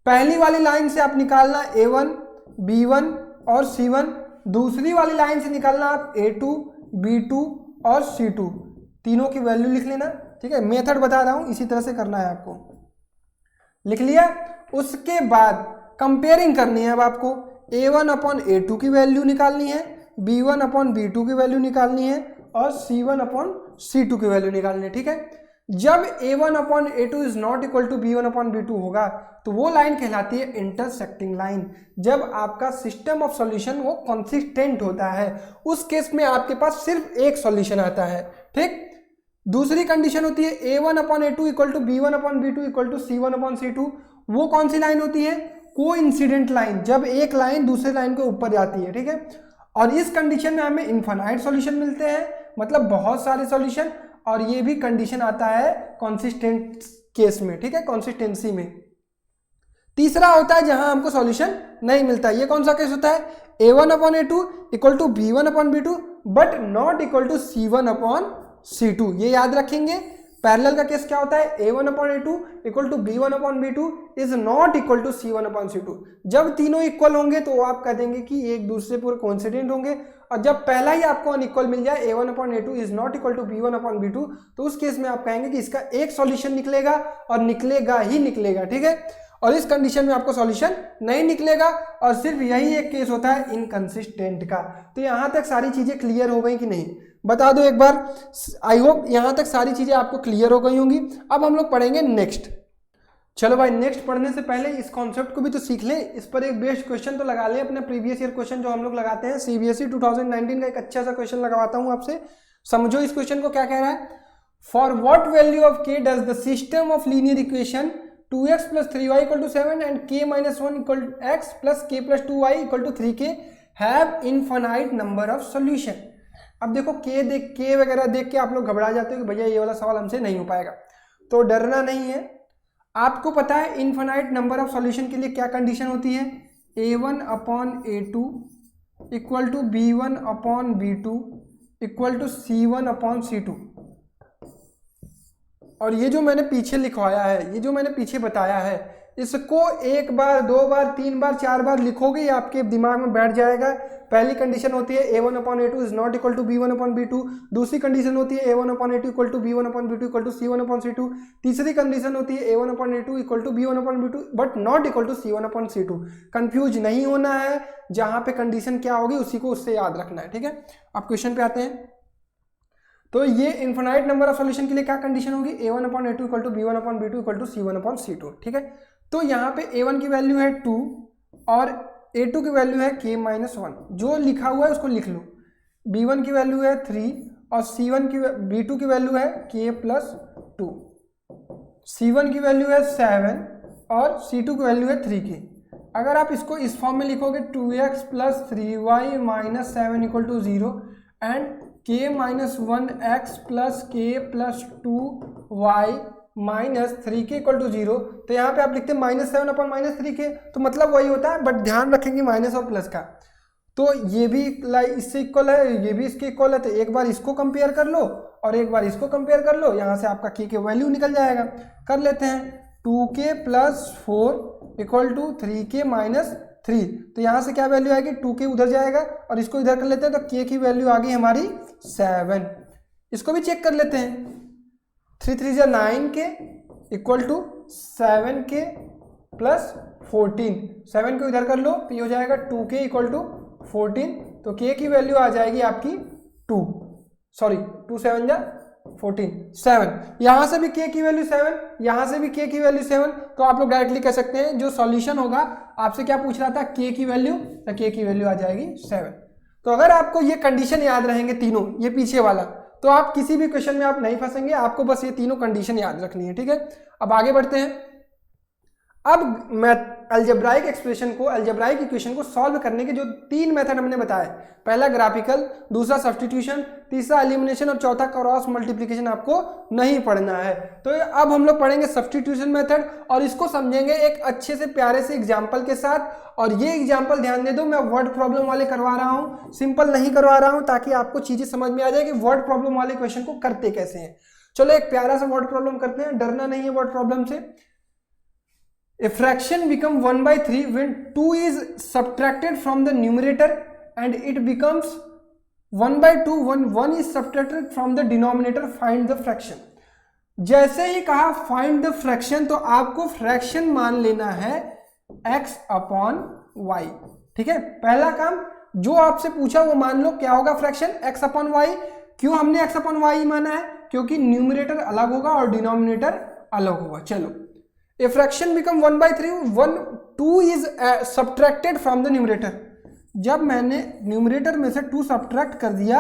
पहली वाली लाइन से आप निकालना a1, b1 और c1, दूसरी वाली लाइन से निकालना आप a2, b2 और c2, तीनों की वैल्यू लिख लेना। ठीक है, मेथड बता रहा हूं, इसी तरह से करना है आपको, लिख लिया। उसके बाद कंपेयरिंग करनी है, अब आपको a1 अपॉन a2 की वैल्यू निकालनी है, b1 अपॉन b2 की वैल्यू निकालनी है, और c1 अपॉन c2 की वैल्यू निकालनी है। ठीक है, जब a1 upon a2 is not equal to b1 upon b2 होगा तो वो लाइन कहलाती है इंटरसेक्टिंग लाइन। जब आपका सिस्टम ऑफ सॉल्यूशन वो कंसिस्टेंट होता है, उस केस में आपके पास सिर्फ एक सॉल्यूशन आता है। ठीक, दूसरी कंडीशन होती है a1 upon a2 equal to b1 upon b2 equal to c1 upon c2। वो कौन सी लाइन होती है, कोइंसिडेंट लाइन, जब एक लाइन दूसरे लाइन के ऊपर जाती है। ठीक है, और इस कंडीशन में हमें इनफाइनाइट सॉल्यूशन मिलते हैं, मतलब बहुत सारे सॉल्यूशन, और ये भी कंडीशन आता है कंसिस्टेंट केस में। ठीक है, कंसिस्टेंसी में। तीसरा होता है जहां हमको सॉल्यूशन नहीं मिलता, ये कौन सा केस होता है, a1 upon a2 equal to b1 upon b2 but not equal to c1 upon c2। ये याद रखेंगे। पैरेलल का केस क्या होता है, a1 upon a2 equal to b1 upon b2 is not equal to c1 upon c2। जब तीनों equal होंगे तो आप कह देंगे कि एक दूसरे पर कोइंसिडेंट होंगे, और जब पहला ही आपको अनइक्वल मिल जाए a1 upon a2 is not equal to b1 upon b2, तो उस केस में आप कहेंगे कि इसका एक सॉल्यूशन निकलेगा और निकलेगा ही निकलेगा। ठीक है, और इस कंडीशन में आपको सॉल्यूशन नहीं निकलेगा, और सिर्फ यही एक केस होता है इनकंसिस्टेंट का। तो यहां तक सारी चीजें क्लियर हो गई कि नहीं, बता दो एक बार। आई होप यहां तक सारी चीजें आपको क्लियर हो गई होंगी। अब हम लोग पढ़ेंगे नेक्स्ट। चलो भाई, नेक्स्ट पढ़ने से पहले इस कॉन्सेप्ट को भी तो सीख ले, इस पर एक बेस्ट क्वेश्चन तो लगा ले, अपने प्रीवियस ईयर क्वेश्चन जो हम लोग लगाते हैं, सीबीएसई 2019 का एक अच्छा सा क्वेश्चन लगवाता हूं आपसे। समझो इस क्वेश्चन को क्या कह रहा है। For what value of k does the system of linear equation 2x plus 3y equal to 7 and k minus 1 equal to x plus k plus 2y equal to 3k have infinite number of solution. अब देखो k वगैरह देख के आप लोग घबरा जाते हो कि भैया ये वाला सवाल हमसे नहीं हो पाएगा, तो डरना नहीं है। आपको पता है इनफाइनाइट नंबर ऑफ सॉल्यूशन के लिए क्या कंडीशन होती है, a1 upon a2 equal to b1 upon b2 equal to c1 upon c2। और ये जो मैंने पीछे लिखवाया है, ये जो मैंने पीछे बताया है, इसको एक बार, दो बार, तीन बार, चार बार लिखोगे ये आपके दिमाग में बैठ जाएगा। पहली कंडीशन होती है a1/a2 is not equal to b1/b2। दूसरी कंडीशन होती है a1/a2 equal to b1/b2 equal to c1/c2। तीसरी कंडीशन होती है a1/a2 equal to b1/b2 but not equal to c1/c2। Confuse नहीं होना है, जहां पे कंडीशन क्या होगी उसी को उससे याद रखना है, ठीक है। अब क्वेश्चन पे आते हैं। तो ये इन्फिनाइट नंबर ऑफ सॉल्यूशन के लिए क्या कंडीशन होगी, a1/a2 equal to b1/b2 equal to c1/c2, ठीक है। तो यहाँ पे a1 की वैल्यू है 2 और a2 की वैल्यू है k-1। जो लिखा हुआ है उसको लिख लो। b1 की वैल्यू है 3 और b2 की वैल्यू है k+2। c1 की वैल्यू है 7 और c2 की वैल्यू है 3k। अगर आप इसको इस फॉर्म में लिखोगे 2x + 3y - 7 equal to 0 and k-1x + k+2y - 3k equal to 0, तो यहाँ पे आप लिखते हैं -7/- 3k, तो मतलब वही होता है, बट ध्यान रखेंगे माइनस और प्लस का। तो ये भी इससे इक्वल है, ये भी इसके इक्वल है, तो एक बार इसको कंपेयर कर लो और एक बार इसको कंपेयर कर लो, यहाँ से आपका k के वैल्यू निकल जाएगा। कर लेते हैं 2k + 4 इक्वल टू 3k - 3, तो यहाँ से क्या वैल्यू आएगी, 2k उधर जाएगा और इसको इधर कर लेते हैं, तो k की वैल्यू आ गई हमारी 7। इसको भी चेक कर लेते हैं, 3 3 = 9k इक्वल टू 7k + 14। 7 को इधर कर लो तो ये हो जाएगा 2k इक्वल टू 14, तो k की वैल्यू आ जाएगी आपकी 2 7 = 14, 7। यहाँ से भी k की वैल्यू 7, यहाँ से भी k की वैल्यू 7, तो आप लोग डायरेक्टली कह सकते हैं जो सॉल्यूशन होगा, आपसे क्या पूछ रहा था, k की वैल्यू, तो k की वैल्यू आ जाएगी 7। तो अगर आपको ये कंडीशन याद रहेंगे तीनों, ये पीछे वाला, तो आप किसी भी क्वेश्चन में आप नहीं फंसेंगे, आपको बस ये तीनों कंडीशन याद रखनी है, ठीक है। अब आगे बढ़ते हैं। अब अलजेब्राइक एक्सप्रेशन को, अलजेब्राइक इक्वेशन को सॉल्व करने के जो 3 मेथड हमने बताए, पहला ग्राफिकल, दूसरा सब्स्टिट्यूशन, तीसरा एलिमिनेशन और चौथा क्रॉस मल्टीप्लिकेशन आपको नहीं पढ़ना है। तो अब हम लोग पढ़ेंगे सब्स्टिट्यूशन मेथड और इसको समझेंगे एक अच्छे से प्यारे से एग्जाम्पल के साथ। और ये एग्जाम्पल ध्यान दे दो, मैं वर्ड प्रॉब्लम वाले करवा रहा हूँ, सिंपल नहीं करवा रहा हूँ, ताकि आपको चीजें समझ में आ जाए कि वर्ड प्रॉब्लम वाले क्वेश्चन को करते कैसे हैं। चलो एक प्यारा सा वर्ड प्रॉब्लम करते हैं, डरना नहीं है वर्ड प्रॉब्लम से। A fraction become 1/3 when 2 is subtracted from the numerator and it becomes 1/2 when 1 is subtracted from the denominator. Find the fraction. जैसे ही कहा find the fraction, तो आपको फ्रैक्शन मान लेना है x/y, ठीक है। पहला काम जो आपसे पूछा वो मान लो, क्या होगा फ्रैक्शन, x/y। क्यों हमने x/y माना है, क्योंकि न्यूमरेटर अलग होगा और डिनोमिनेटर अलग होगा। चलो, A fraction become 1/3 when 2 is subtracted from the numerator। जब मैंने न्यूमरेटर में से 2 सब्ट्रैक्ट कर दिया,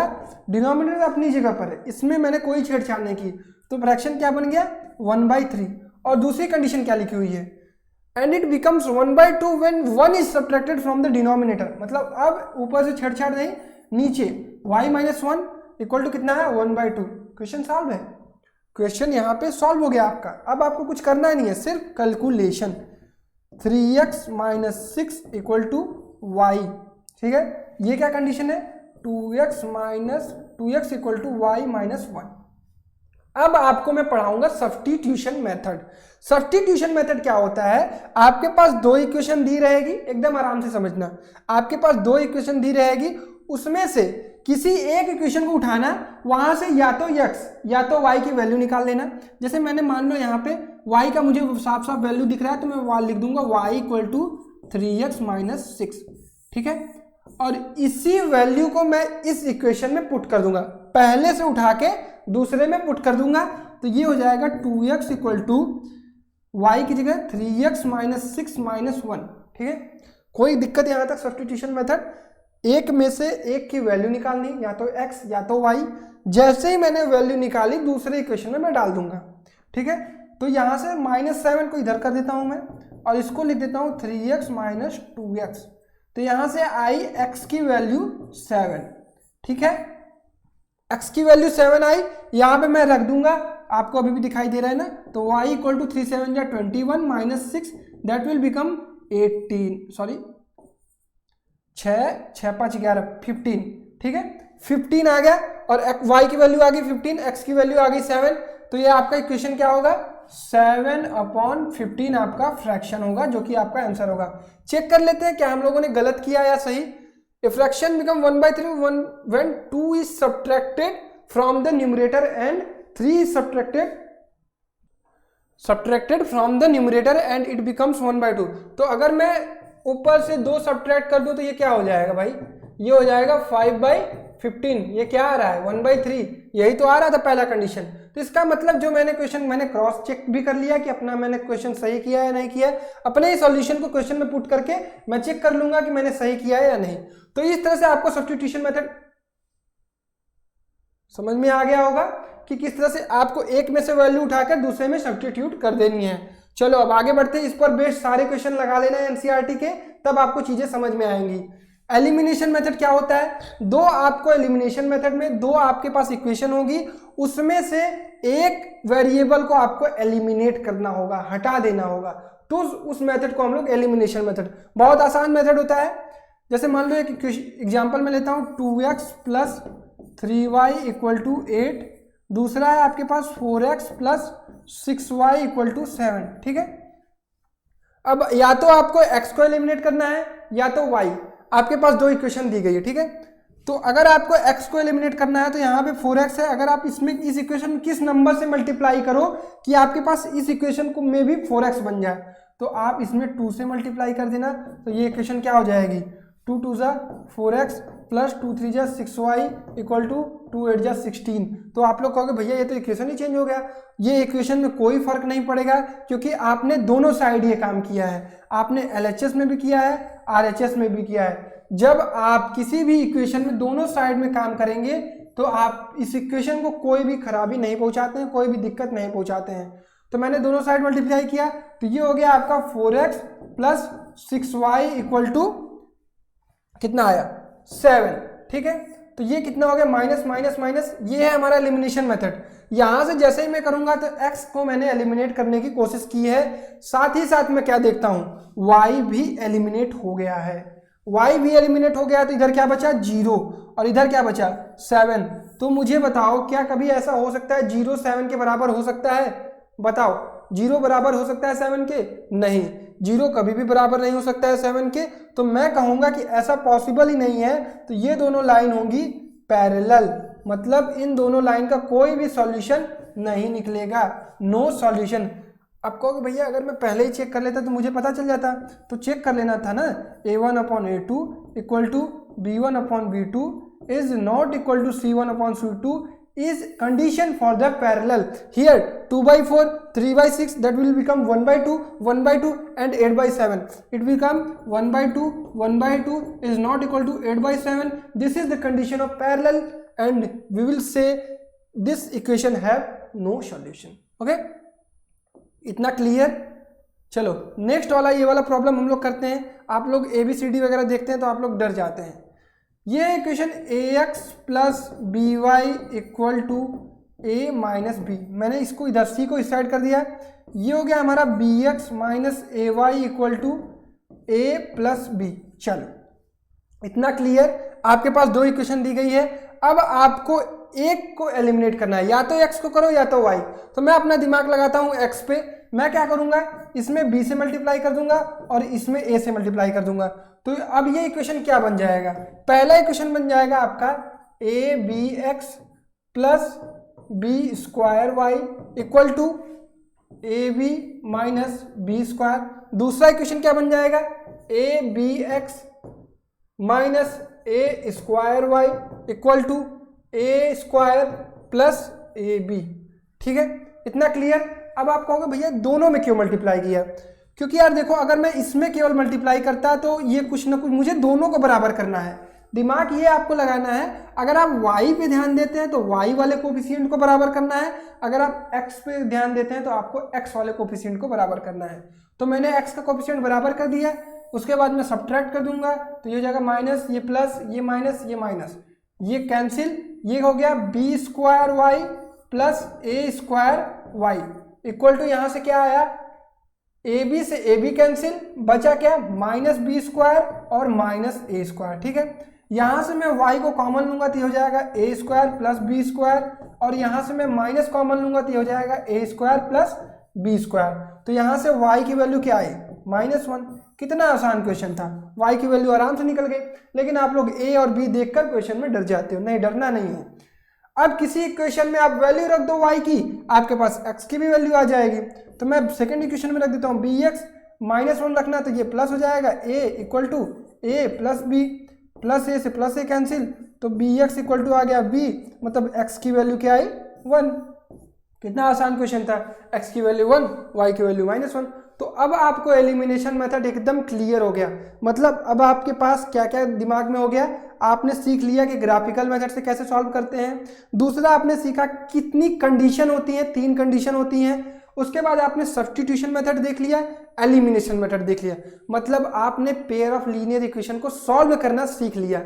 डिनोमिनेटर अपनी जगह पर है, इसमें मैंने कोई छेड़छाड़ नहीं की, तो फ्रैक्शन क्या बन गया 1/3। और दूसरी कंडीशन क्या लिखी हुई है, and it becomes 1/2 when 1 is subtracted from the denominator। मतलब अब ऊपर से छेड़छाड़ नहीं, नीचे y - 1 इक्वल टू कितना है 1/2। क्वेश्चन सॉल्व है, क्वेश्चन यहाँ पे सॉल्व हो गया आपका। अब आपको कुछ करना ही नहीं है, सिर्फ calculation. 3x - 6 equal to y, ठीक है। ये क्या कंडीशन है, 2x इक्वल टू y - 1। अब आपको मैं पढ़ाऊंगा सब्स्टिट्यूशन मेथड। सब्स्टिट्यूशन मेथड क्या होता है, आपके पास 2 इक्वेशन दी रहेगी, एकदम आराम से समझना, आपके पास 2 इक्वेशन दी रहेगी, उसमें से किसी एक इक्वेशन को उठाना, वहां से या तो x या तो y की वैल्यू निकाल लेना। जैसे मैंने मान लो यहाँ पे y का मुझे साफ साफ वैल्यू दिख रहा है, तो मैं वहां लिख दूंगा y इक्वल टू 3x - 6, ठीक है। और इसी वैल्यू को मैं इस इक्वेशन में पुट कर दूंगा, पहले से उठा के दूसरे में पुट कर दूंगा, तो ये हो जाएगा 2x इक्वल टू y की जगह 3x - 6 - 1, ठीक है। कोई दिक्कत यहाँ तक। सब्स्टिट्यूशन मेथड, एक में से एक की वैल्यू निकालनी, या तो x या तो y। जैसे ही मैंने वैल्यू निकाली दूसरे इक्वेशन में मैं डाल दूंगा, ठीक है। तो यहाँ से -7 को इधर कर देता हूं मैं और इसको लिख देता हूं 3x - 2x। तो यहाँ से आई x की वैल्यू 7, ठीक है। x की वैल्यू 7 आई, यहाँ पे मैं रख दूंगा, आपको अभी भी दिखाई दे रहा है ना। तो y equal to 3 7 = 21 - 6 that will become 6 5 11 15, ठीक है। 15 आ गया और y की वैल्यू आ गई 15, x की वैल्यू आ गई 7, तो ये आपका इक्वेशन क्या होगा, 7/15 आपका फ्रैक्शन होगा, जो कि आपका आंसर होगा। चेक कर लेते हैं क्या हम लोगों ने गलत किया या सही। A fraction become 1/3 when 2 is subtracted from the numerator and 3 is subtracted from the numerator and it becomes 1/2। तो अगर मैं ऊपर से 2 सब्ट्रैक्ट कर दूं तो ये क्या हो जाएगा भाई, ये हो जाएगा 5/15। ये क्या आ रहा है 1/3, यही तो आ रहा था पहला कंडीशन। तो इसका मतलब जो मैंने क्रॉस चेक भी कर लिया कि अपना मैंने क्वेश्चन सही किया है या नहीं किया है। अपने ही सॉल्यूशन को क्वेश्चन में पुट करके मैं चेक कर लूंगा कि मैंने सही किया है या नहीं। तो इस तरह से आपको सब्स्टिट्यूशन मेथड समझ में आ गया होगा कि किस तरह से आपको एक में से वैल्यू उठाकर दूसरे में सब्स्टिट्यूट कर देनी है। चलो अब आगे बढ़ते हैं। इस पर बेस्ड सारे क्वेश्चन लगा लेना है एनसीईआरटी के, तब आपको चीजें समझ में आएंगी। एलिमिनेशन मेथड क्या होता है, दो आपको एलिमिनेशन मेथड में दो आपके पास इक्वेशन होगी, उसमें से एक वेरिएबल को आपको एलिमिनेट करना होगा, हटा देना होगा। तो उस मेथड को हम लोग एलिमिनेशन मेथड, बहुत आसान मेथड होता है। जैसे मान लो एक एग्जांपल में लेता हूं 2x + 3y = 8, दूसरा है आपके पास 4x + 6y = 7। ठीक है, अब या तो आपको x को एलिमिनेट करना है या तो y। आपके पास दो इक्वेशन दी गई है, ठीक है। तो अगर आपको x को एलिमिनेट करना है तो यहाँ पे 4x है। अगर आप इसमें इस इक्वेशन में किस नंबर से मल्टीप्लाई करो कि आपके पास इस इक्वेशन को में भी 4x बन जाए, तो आप इसमें 2 से मल्टीप्लाई कर देना। तो ये इक्वेशन क्या हो जाएगी, 2 2 = 4x + 2 3 = 6y = 2 8 = 16। तो आप लोग कहोगे भैया ये तो इक्वेशन ही चेंज हो गया। ये इक्वेशन में कोई फर्क नहीं पड़ेगा, क्योंकि आपने दोनों साइड ये काम किया है। आपने LHS में भी किया है, RHS में भी किया है। जब आप किसी भी इक्वेशन में दोनों साइड में काम करेंगे तो आप इस इक्वेशन को कोई भी खराबी नहीं पहुंचाते हैं, कोई भी दिक्कत नहीं पहुंचाते हैं। तो मैंने दोनों साइड मल्टीप्लाई किया तो ये हो गया आपका 4x + 6y = कितना आया 7। ठीक है, तो ये कितना हो गया माइनस माइनस माइनस। ये है हमारा एलिमिनेशन मेथड। यहां से जैसे ही मैं करूंगा तो x को मैंने एलिमिनेट करने की कोशिश की है, साथ ही साथ मैं क्या देखता हूं y भी एलिमिनेट हो गया है। y भी एलिमिनेट हो गया तो इधर क्या बचा 0 और इधर क्या बचा 7। तो मुझे बताओ क्या कभी ऐसा हो सकता है 0 7 के बराबर हो सकता है? बताओ 0 बराबर हो सकता है 7 के? नहीं, 0 कभी भी बराबर नहीं हो सकता है 7 के। तो मैं कहूंगा कि ऐसा पॉसिबल ही नहीं है। तो ये दोनों लाइन होंगी पैरेलल, मतलब इन दोनों लाइन का कोई भी सॉल्यूशन नहीं निकलेगा, नो सॉल्यूशन। अब कहोगे भैया अगर मैं पहले ही चेक कर लेता तो मुझे पता चल जाता। तो चेक कर लेना था ना, a1/a2 = b1/b2 is not equal to c1/c2 is condition for the parallel. Here 2/4, 3/6, that will become 1/2, 1/2 and 8/7. It become 1/2, 1/2 is not equal to 8/7. This is the condition of parallel and we will say this equation have no solution. Okay, इतना clear. चलो next वाला, ये वाला problem हम लोग करते हैं। आप लोग ABCD वगैरह देखते हैं तो आप लोग डर जाते हैं। ये equation ax + by = a - b, मैंने इसको इधर c को इस साइड कर दिया। ये हो गया हमारा bx - ay = a + b। चलो इतना क्लियर। आपके पास दो इक्वेशन दी गई है, अब आपको एक को एलिमिनेट करना है, या तो x को करो या तो y। तो मैं अपना दिमाग लगाता हूं x पे। मैं क्या करूंगा, इसमें b से मल्टीप्लाई कर दूंगा और इसमें a से मल्टीप्लाई कर दूंगा। तो अब ये इक्वेशन क्या बन जाएगा, पहला इक्वेशन बन जाएगा आपका abx + b² y = ab - b²। दूसरा इक्वेशन क्या बन जाएगा, abx - a² y = a² + ab। ठीक है, इतना क्लियर। अब आप कहोगे भैया दोनों में क्यों मल्टीप्लाई किया? क्योंकि यार देखो, अगर मैं इसमें केवल मल्टीप्लाई करता तो ये कुछ ना कुछ मुझे दोनों को बराबर करना है। दिमाग ये आपको लगाना है, अगर आप y पे ध्यान देते हैं तो y वाले कोफिशिएंट को बराबर करना है, अगर आप x पे ध्यान देते हैं तो आपको x वाले कोफिशिएंट को बराबर करना है। तो मैंने x का कोफिशिएंट बराबर कर दिया, उसके बाद मैं सब्ट्रैक्ट कर दूंगा तो ये हो जाएगा माइनस, ये प्लस, ये माइनस, ये माइनस, ये कैंसिल। ये हो गया b² y + a² y = यहां से क्या आया, AB से AB कैंसिल, बचा क्या -b² और -a²। ठीक है, यहां से मैं y को कॉमन लूंगा तो हो जाएगा a² + b² और यहां से मैं माइनस कॉमन लूंगा तो हो जाएगा a² + b²। तो यहाँ से y की वैल्यू क्या आई -1। कितना आसान क्वेश्चन था, y की वैल्यू आराम से निकल गई। लेकिन आप लोग a और b देखकर क्वेश्चन में डर जाते हो, नहीं डरना नहीं है। अब किसी इक्वेशन में आप वैल्यू रख दो y की, आपके पास x की भी वैल्यू आ जाएगी। तो मैं सेकंड इक्वेशन में रख देता हूँ bx, -1 रखना तो ये प्लस हो जाएगा, a equal to a plus b, plus a से प्लस a कैंसिल, तो bx इक्वल टू आ गया b, मतलब x की वैल्यू क्या आई 1। कितना आसान क्वेश्चन था, x की वैल्यू 1, y की वैल्यू -1। तो अब आपको एलिमिनेशन मेथड एकदम क्लियर हो गया। मतलब अब आपके पास क्या क्या दिमाग में हो गया, आपने सीख लिया कि ग्राफिकल मेथड से कैसे सॉल्व करते हैं। दूसरा आपने सीखा कितनी कंडीशन होती है, 3 कंडीशन होती हैं। उसके बाद आपने सब्स्टिट्यूशन मेथड देख लिया, एलिमिनेशन मेथड देख लिया। मतलब आपने पेयर ऑफ लीनियर इक्वेशन को सॉल्व करना सीख लिया।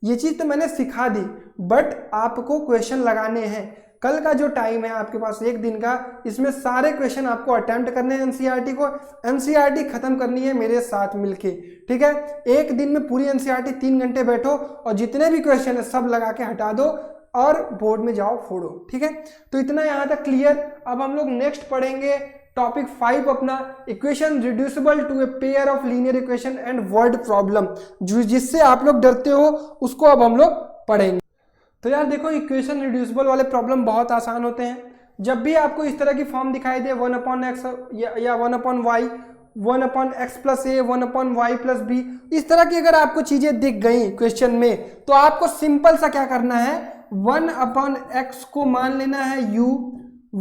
ये चीज़ तो मैंने सिखा दी, बट आपको क्वेश्चन लगाने हैं। कल का जो टाइम है आपके पास 1 दिन का, इसमें सारे क्वेश्चन आपको अटेम्प्ट करने हैं। एनसीईआरटी को एनसीईआरटी खत्म करनी है मेरे साथ मिलके, ठीक है। 1 दिन में पूरी एनसीईआरटी 3 घंटे बैठो और जितने भी क्वेश्चन है सब लगा के हटा दो और बोर्ड में जाओ फोड़ो, ठीक है। तो इतना यहाँ तक क्लियर। अब हम लोग नेक्स्ट पढ़ेंगे टॉपिक 5 अपना, equation reducible to a pair of linear equation and word problem, जिससे आप लोग डरते हो उसको अब हम लोग पढ़ेंगे। तो यार देखो, इक्वेशन रिड्यूसिबल वाले प्रॉब्लम बहुत आसान होते हैं। जब भी आपको इस तरह की फॉर्म दिखाई दे 1/x या 1/y, 1/x plus a, 1/y plus b, इस तरह की अगर आपको चीजें दिख गई क्वेश्चन में, तो आपको सिंपल सा क्या करना है, 1/x को मान लेना है u,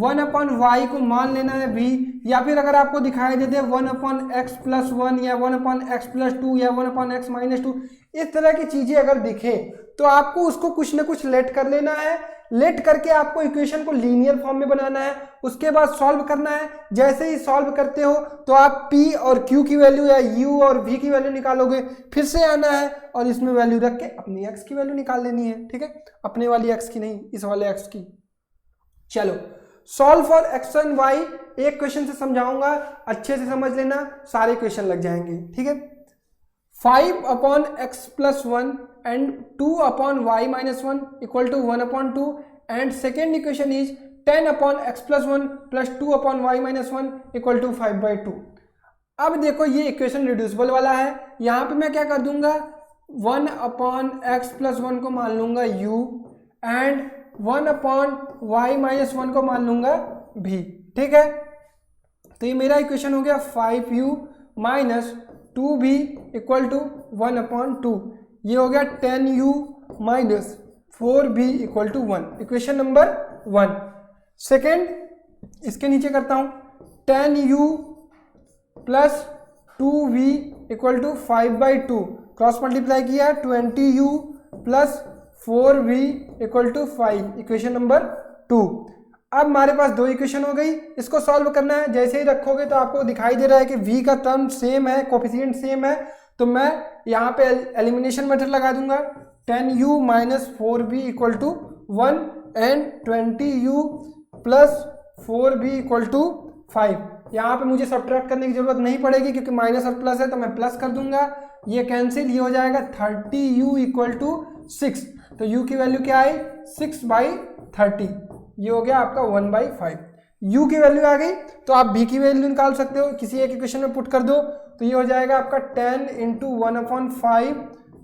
1/y को मान लेना है v, या फिर अगर आपको दिखाई दे दे 1/x प्लस 1 या 1/x प्लस 2 या 1/x माइनस 2, इस तरह की चीजें अगर दिखे तो आपको उसको कुछ ना कुछ लेट कर लेना है। लेट करके आपको इक्वेशन को लीनियर फॉर्म में बनाना है, उसके बाद सॉल्व करना है। जैसे ही सॉल्व करते हो तो आप p और q की वैल्यू या u और v की वैल्यू निकालोगे, फिर से आना है और इसमें वैल्यू रख के अपनी x की वैल्यू निकाल लेनी है, ठीक है। अपने वाली x की नहीं, इस वाले x की। चलो, solve for x and y एक क्वेश्चन से समझाऊंगा, अच्छे से समझ लेना, सारे क्वेश्चन लग जाएंगे, ठीक है। 5/x plus 1 and 2/y minus 1 equal to 1/2, and second equation is 10/x plus 1 plus 2/y minus 1 equal to 5/2। अब देखो ये इक्वेशन रिड्यूसिबल वाला है। यहाँ पे मैं क्या कर दूंगा, 1/x प्लस 1 को मान लूंगा u एंड 1/y माइनस 1 को मान लूंगा v, ठीक है। तो ये मेरा इक्वेशन हो गया 5u minus 2v equal to 1/2। ये हो गया 10u minus 4v equal to 1, equation number 1। Second, इसके नीचे करता हूं, 10u plus 2v equal to 5/2, cross multiply किया 20u plus 4v equal to 5, equation number 2। अब हमारे पास 2 इक्वेशन हो गई, इसको सॉल्व करना है। जैसे ही रखोगे तो आपको दिखाई दे रहा है कि v का टर्म सेम है, कोफिशिएंट सेम है, तो मैं यहाँ पे एलिमिनेशन मेथड लगा दूंगा, 10u minus 4v equal to 1 and 20u plus 4v equal to 5। यहाँ पे मुझे सब्ट्रैक्ट करने की जरूरत नहीं पड़ेगी क्योंकि माइनस और प्लस है, तो मैं प्लस कर दूंगा, ये कैंसिल, ये हो जाएगा 30u इक्वल टू 6। तो u की वैल्यू क्या आई, 6/30, ये हो गया आपका 1/5। u की वैल्यू आ गई तो आप v की वैल्यू निकाल सकते हो, किसी एक इक्वेशन में पुट कर दो, तो ये हो जाएगा आपका 10 into 1/5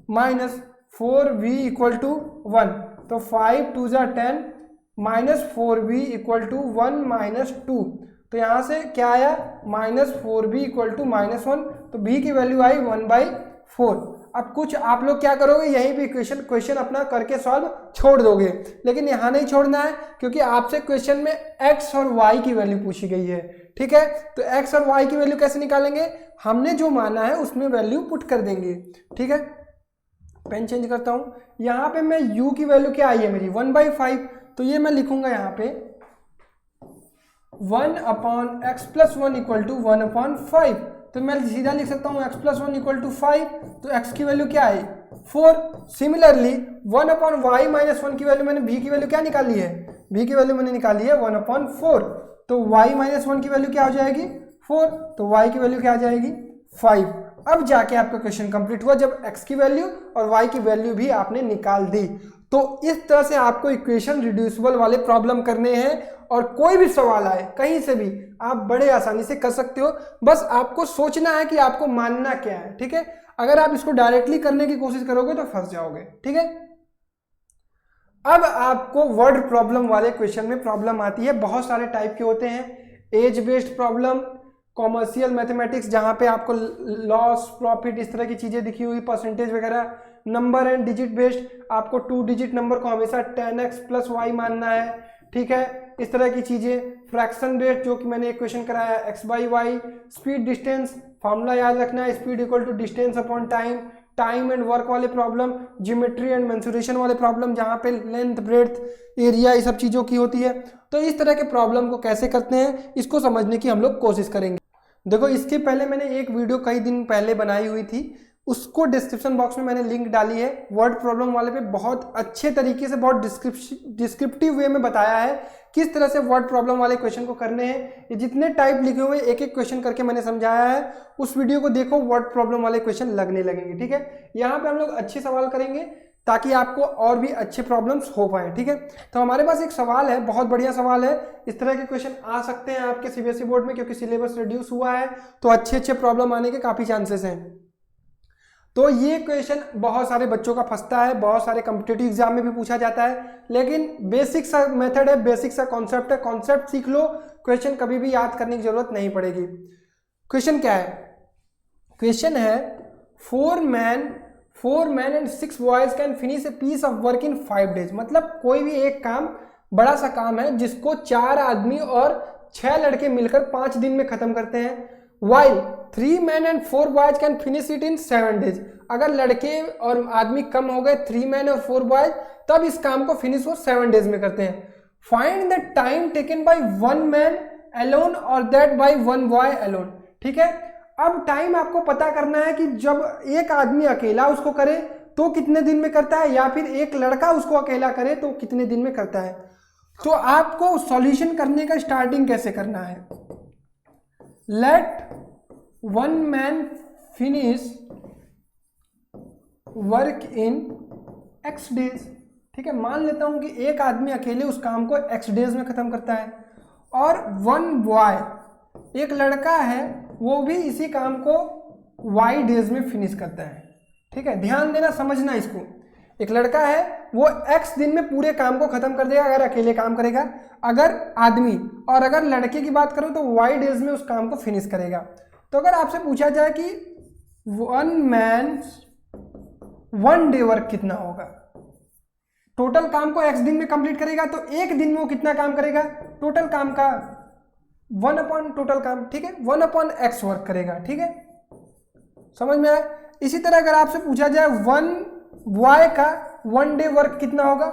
minus 4v equal to 1। तो 5 2 जा 10 minus 4v equal to 1 minus 2। तो यहाँ से क्या आया, माइनस 4v इक्वल टू -1, तो v की वैल्यू आई 1/4। अब कुछ आप लोग क्या करोगे, यहीं पे क्वेश्चन अपना करके सॉल्व छोड़ दोगे, लेकिन यहाँ नहीं छोड़ना है क्योंकि आपसे क्वेश्चन में x और y की वैल्यू पूछी गई है, ठीक है। तो x और y की वैल्यू कैसे निकालेंगे, हमने जो माना है उसमें वैल्यू पुट कर देंगे, ठीक है। पेन चेंज करता हूँ, यहाँ पे मैं u की वैल्यू क्या आई है मेरी 1/5, तो ये मैं लिखूंगा यहाँ पे 1/x प्लस 1 इक्वल टू 1/5। तो मैं सीधा लिख सकता हूँ x प्लस 1 इक्वल टू 5, तो x की वैल्यू क्या आई 4। सिमिलरली 1/y माइनस 1 की वैल्यू, मैंने v की वैल्यू क्या निकाली है, v की वैल्यू मैंने निकाली है 1/4, तो y माइनस 1 की वैल्यू क्या हो जाएगी 4, तो y की वैल्यू क्या आ जाएगी 5। अब जाके आपका क्वेश्चन कंप्लीट हुआ जब x की वैल्यू और y की वैल्यू भी आपने निकाल दी। तो इस तरह से आपको इक्वेशन रिड्यूसिबल वाले प्रॉब्लम करने हैं, और कोई भी सवाल आए कहीं से भी आप बड़े आसानी से कर सकते हो। बस आपको सोचना है कि आपको मानना क्या है, ठीक है। अगर आप इसको डायरेक्टली करने की कोशिश करोगे तो फंस जाओगे, ठीक है। अब आपको वर्ड प्रॉब्लम वाले क्वेश्चन में प्रॉब्लम आती है, बहुत सारे टाइप के होते हैं। Age based problem, commercial mathematics जहां पे आपको लॉस प्रॉफिट इस तरह की चीजें दिखी हुई, परसेंटेज वगैरह। नंबर एंड डिजिट बेस्ड, आपको 2 डिजिट नंबर को हमेशा 10x प्लस y मानना है, ठीक है, इस तरह की चीजें। फ्रैक्शन बेस्ड, जो कि मैंने एक क्वेश्चन कराया x by y. Speed distance, formula याद रखना है, speed equal to distance upon time. Time and work वाले प्रॉब्लम, ज्योमेट्री एंड मेंसुरेशन वाले प्रॉब्लम जहां पे लेंथ ब्रेड्थ एरिया ये सब चीजों की होती है। तो इस तरह के प्रॉब्लम को कैसे करते हैं इसको समझने की हम लोग कोशिश करेंगे। देखो, इसके पहले मैंने एक वीडियो कई दिन पहले बनाई हुई थी, उसको डिस्क्रिप्शन बॉक्स में मैंने लिंक डाली है। वर्ड प्रॉब्लम वाले पे बहुत अच्छे तरीके से, बहुत डिस्क्रिप्टिव वे में बताया है किस तरह से वर्ड प्रॉब्लम वाले क्वेश्चन को करने हैं। ये जितने टाइप लिखे हुए एक एक क्वेश्चन करके मैंने समझाया है, उस वीडियो को देखो, वर्ड प्रॉब्लम वाले क्वेश्चन लगने लगेंगे, ठीक है। यहाँ पे हम लोग अच्छे सवाल करेंगे ताकि आपको और भी अच्छे प्रॉब्लम्स हो पाए, ठीक है। तो हमारे पास एक सवाल है, बहुत बढ़िया सवाल है। इस तरह के क्वेश्चन आ सकते हैं आपके सीबीएसई बोर्ड में, क्योंकि सिलेबस रिड्यूस हुआ है तो अच्छे अच्छे प्रॉब्लम आने के काफी चांसेस हैं। तो ये क्वेश्चन बहुत सारे बच्चों का फंसता है, बहुत सारे कॉम्पिटिटिव एग्जाम में भी पूछा जाता है, लेकिन बेसिक सा मेथड है, बेसिक सा कॉन्सेप्ट है। कॉन्सेप्ट सीख लो, क्वेश्चन कभी भी याद करने की जरूरत नहीं पड़ेगी। क्वेश्चन क्या है? क्वेश्चन है 4 men and 6 boys can finish a piece of work in 5 days। मतलब कोई भी एक काम, बड़ा सा काम है जिसको 4 आदमी और 6 लड़के मिलकर 5 दिन में खत्म करते हैं। while 3 men and 4 boys can finish it in 7 days। अगर लड़के और आदमी कम हो गए, 3 men और 4 boys, तब इस काम को फिनिश वो 7 days में करते हैं। Find the time taken by 1 man alone और दैट बाय 1 boy alone। ठीक है, अब टाइम आपको पता करना है कि जब एक आदमी अकेला उसको करे तो कितने दिन में करता है, या फिर एक लड़का उसको अकेला करे तो कितने दिन में करता है। तो आपको सॉल्यूशन करने का स्टार्टिंग कैसे करना है? Let 1 man finish work in x days. ठीक है, मान लेता हूं कि एक आदमी अकेले उस काम को x डेज में खत्म करता है, और 1 बॉय, एक लड़का है, वो भी इसी काम को y डेज में फिनिश करता है। ठीक है, ध्यान देना, समझना इसको। एक लड़का है, वो x दिन में पूरे काम को खत्म कर देगा अगर अकेले काम करेगा, अगर आदमी, और अगर लड़के की बात करूं तो y डेज में उस काम को फिनिश करेगा। तो अगर आपसे पूछा जाए कि 1 man 1 डे वर्क कितना होगा, टोटल काम को x दिन में कंप्लीट करेगा, तो एक दिन में वो कितना काम करेगा, टोटल काम का 1 अपॉन टोटल काम, ठीक है, 1 अपॉन x वर्क करेगा। ठीक है, समझ में आया? इसी तरह अगर आपसे पूछा जाए 1 बॉय का 1 डे वर्क कितना होगा,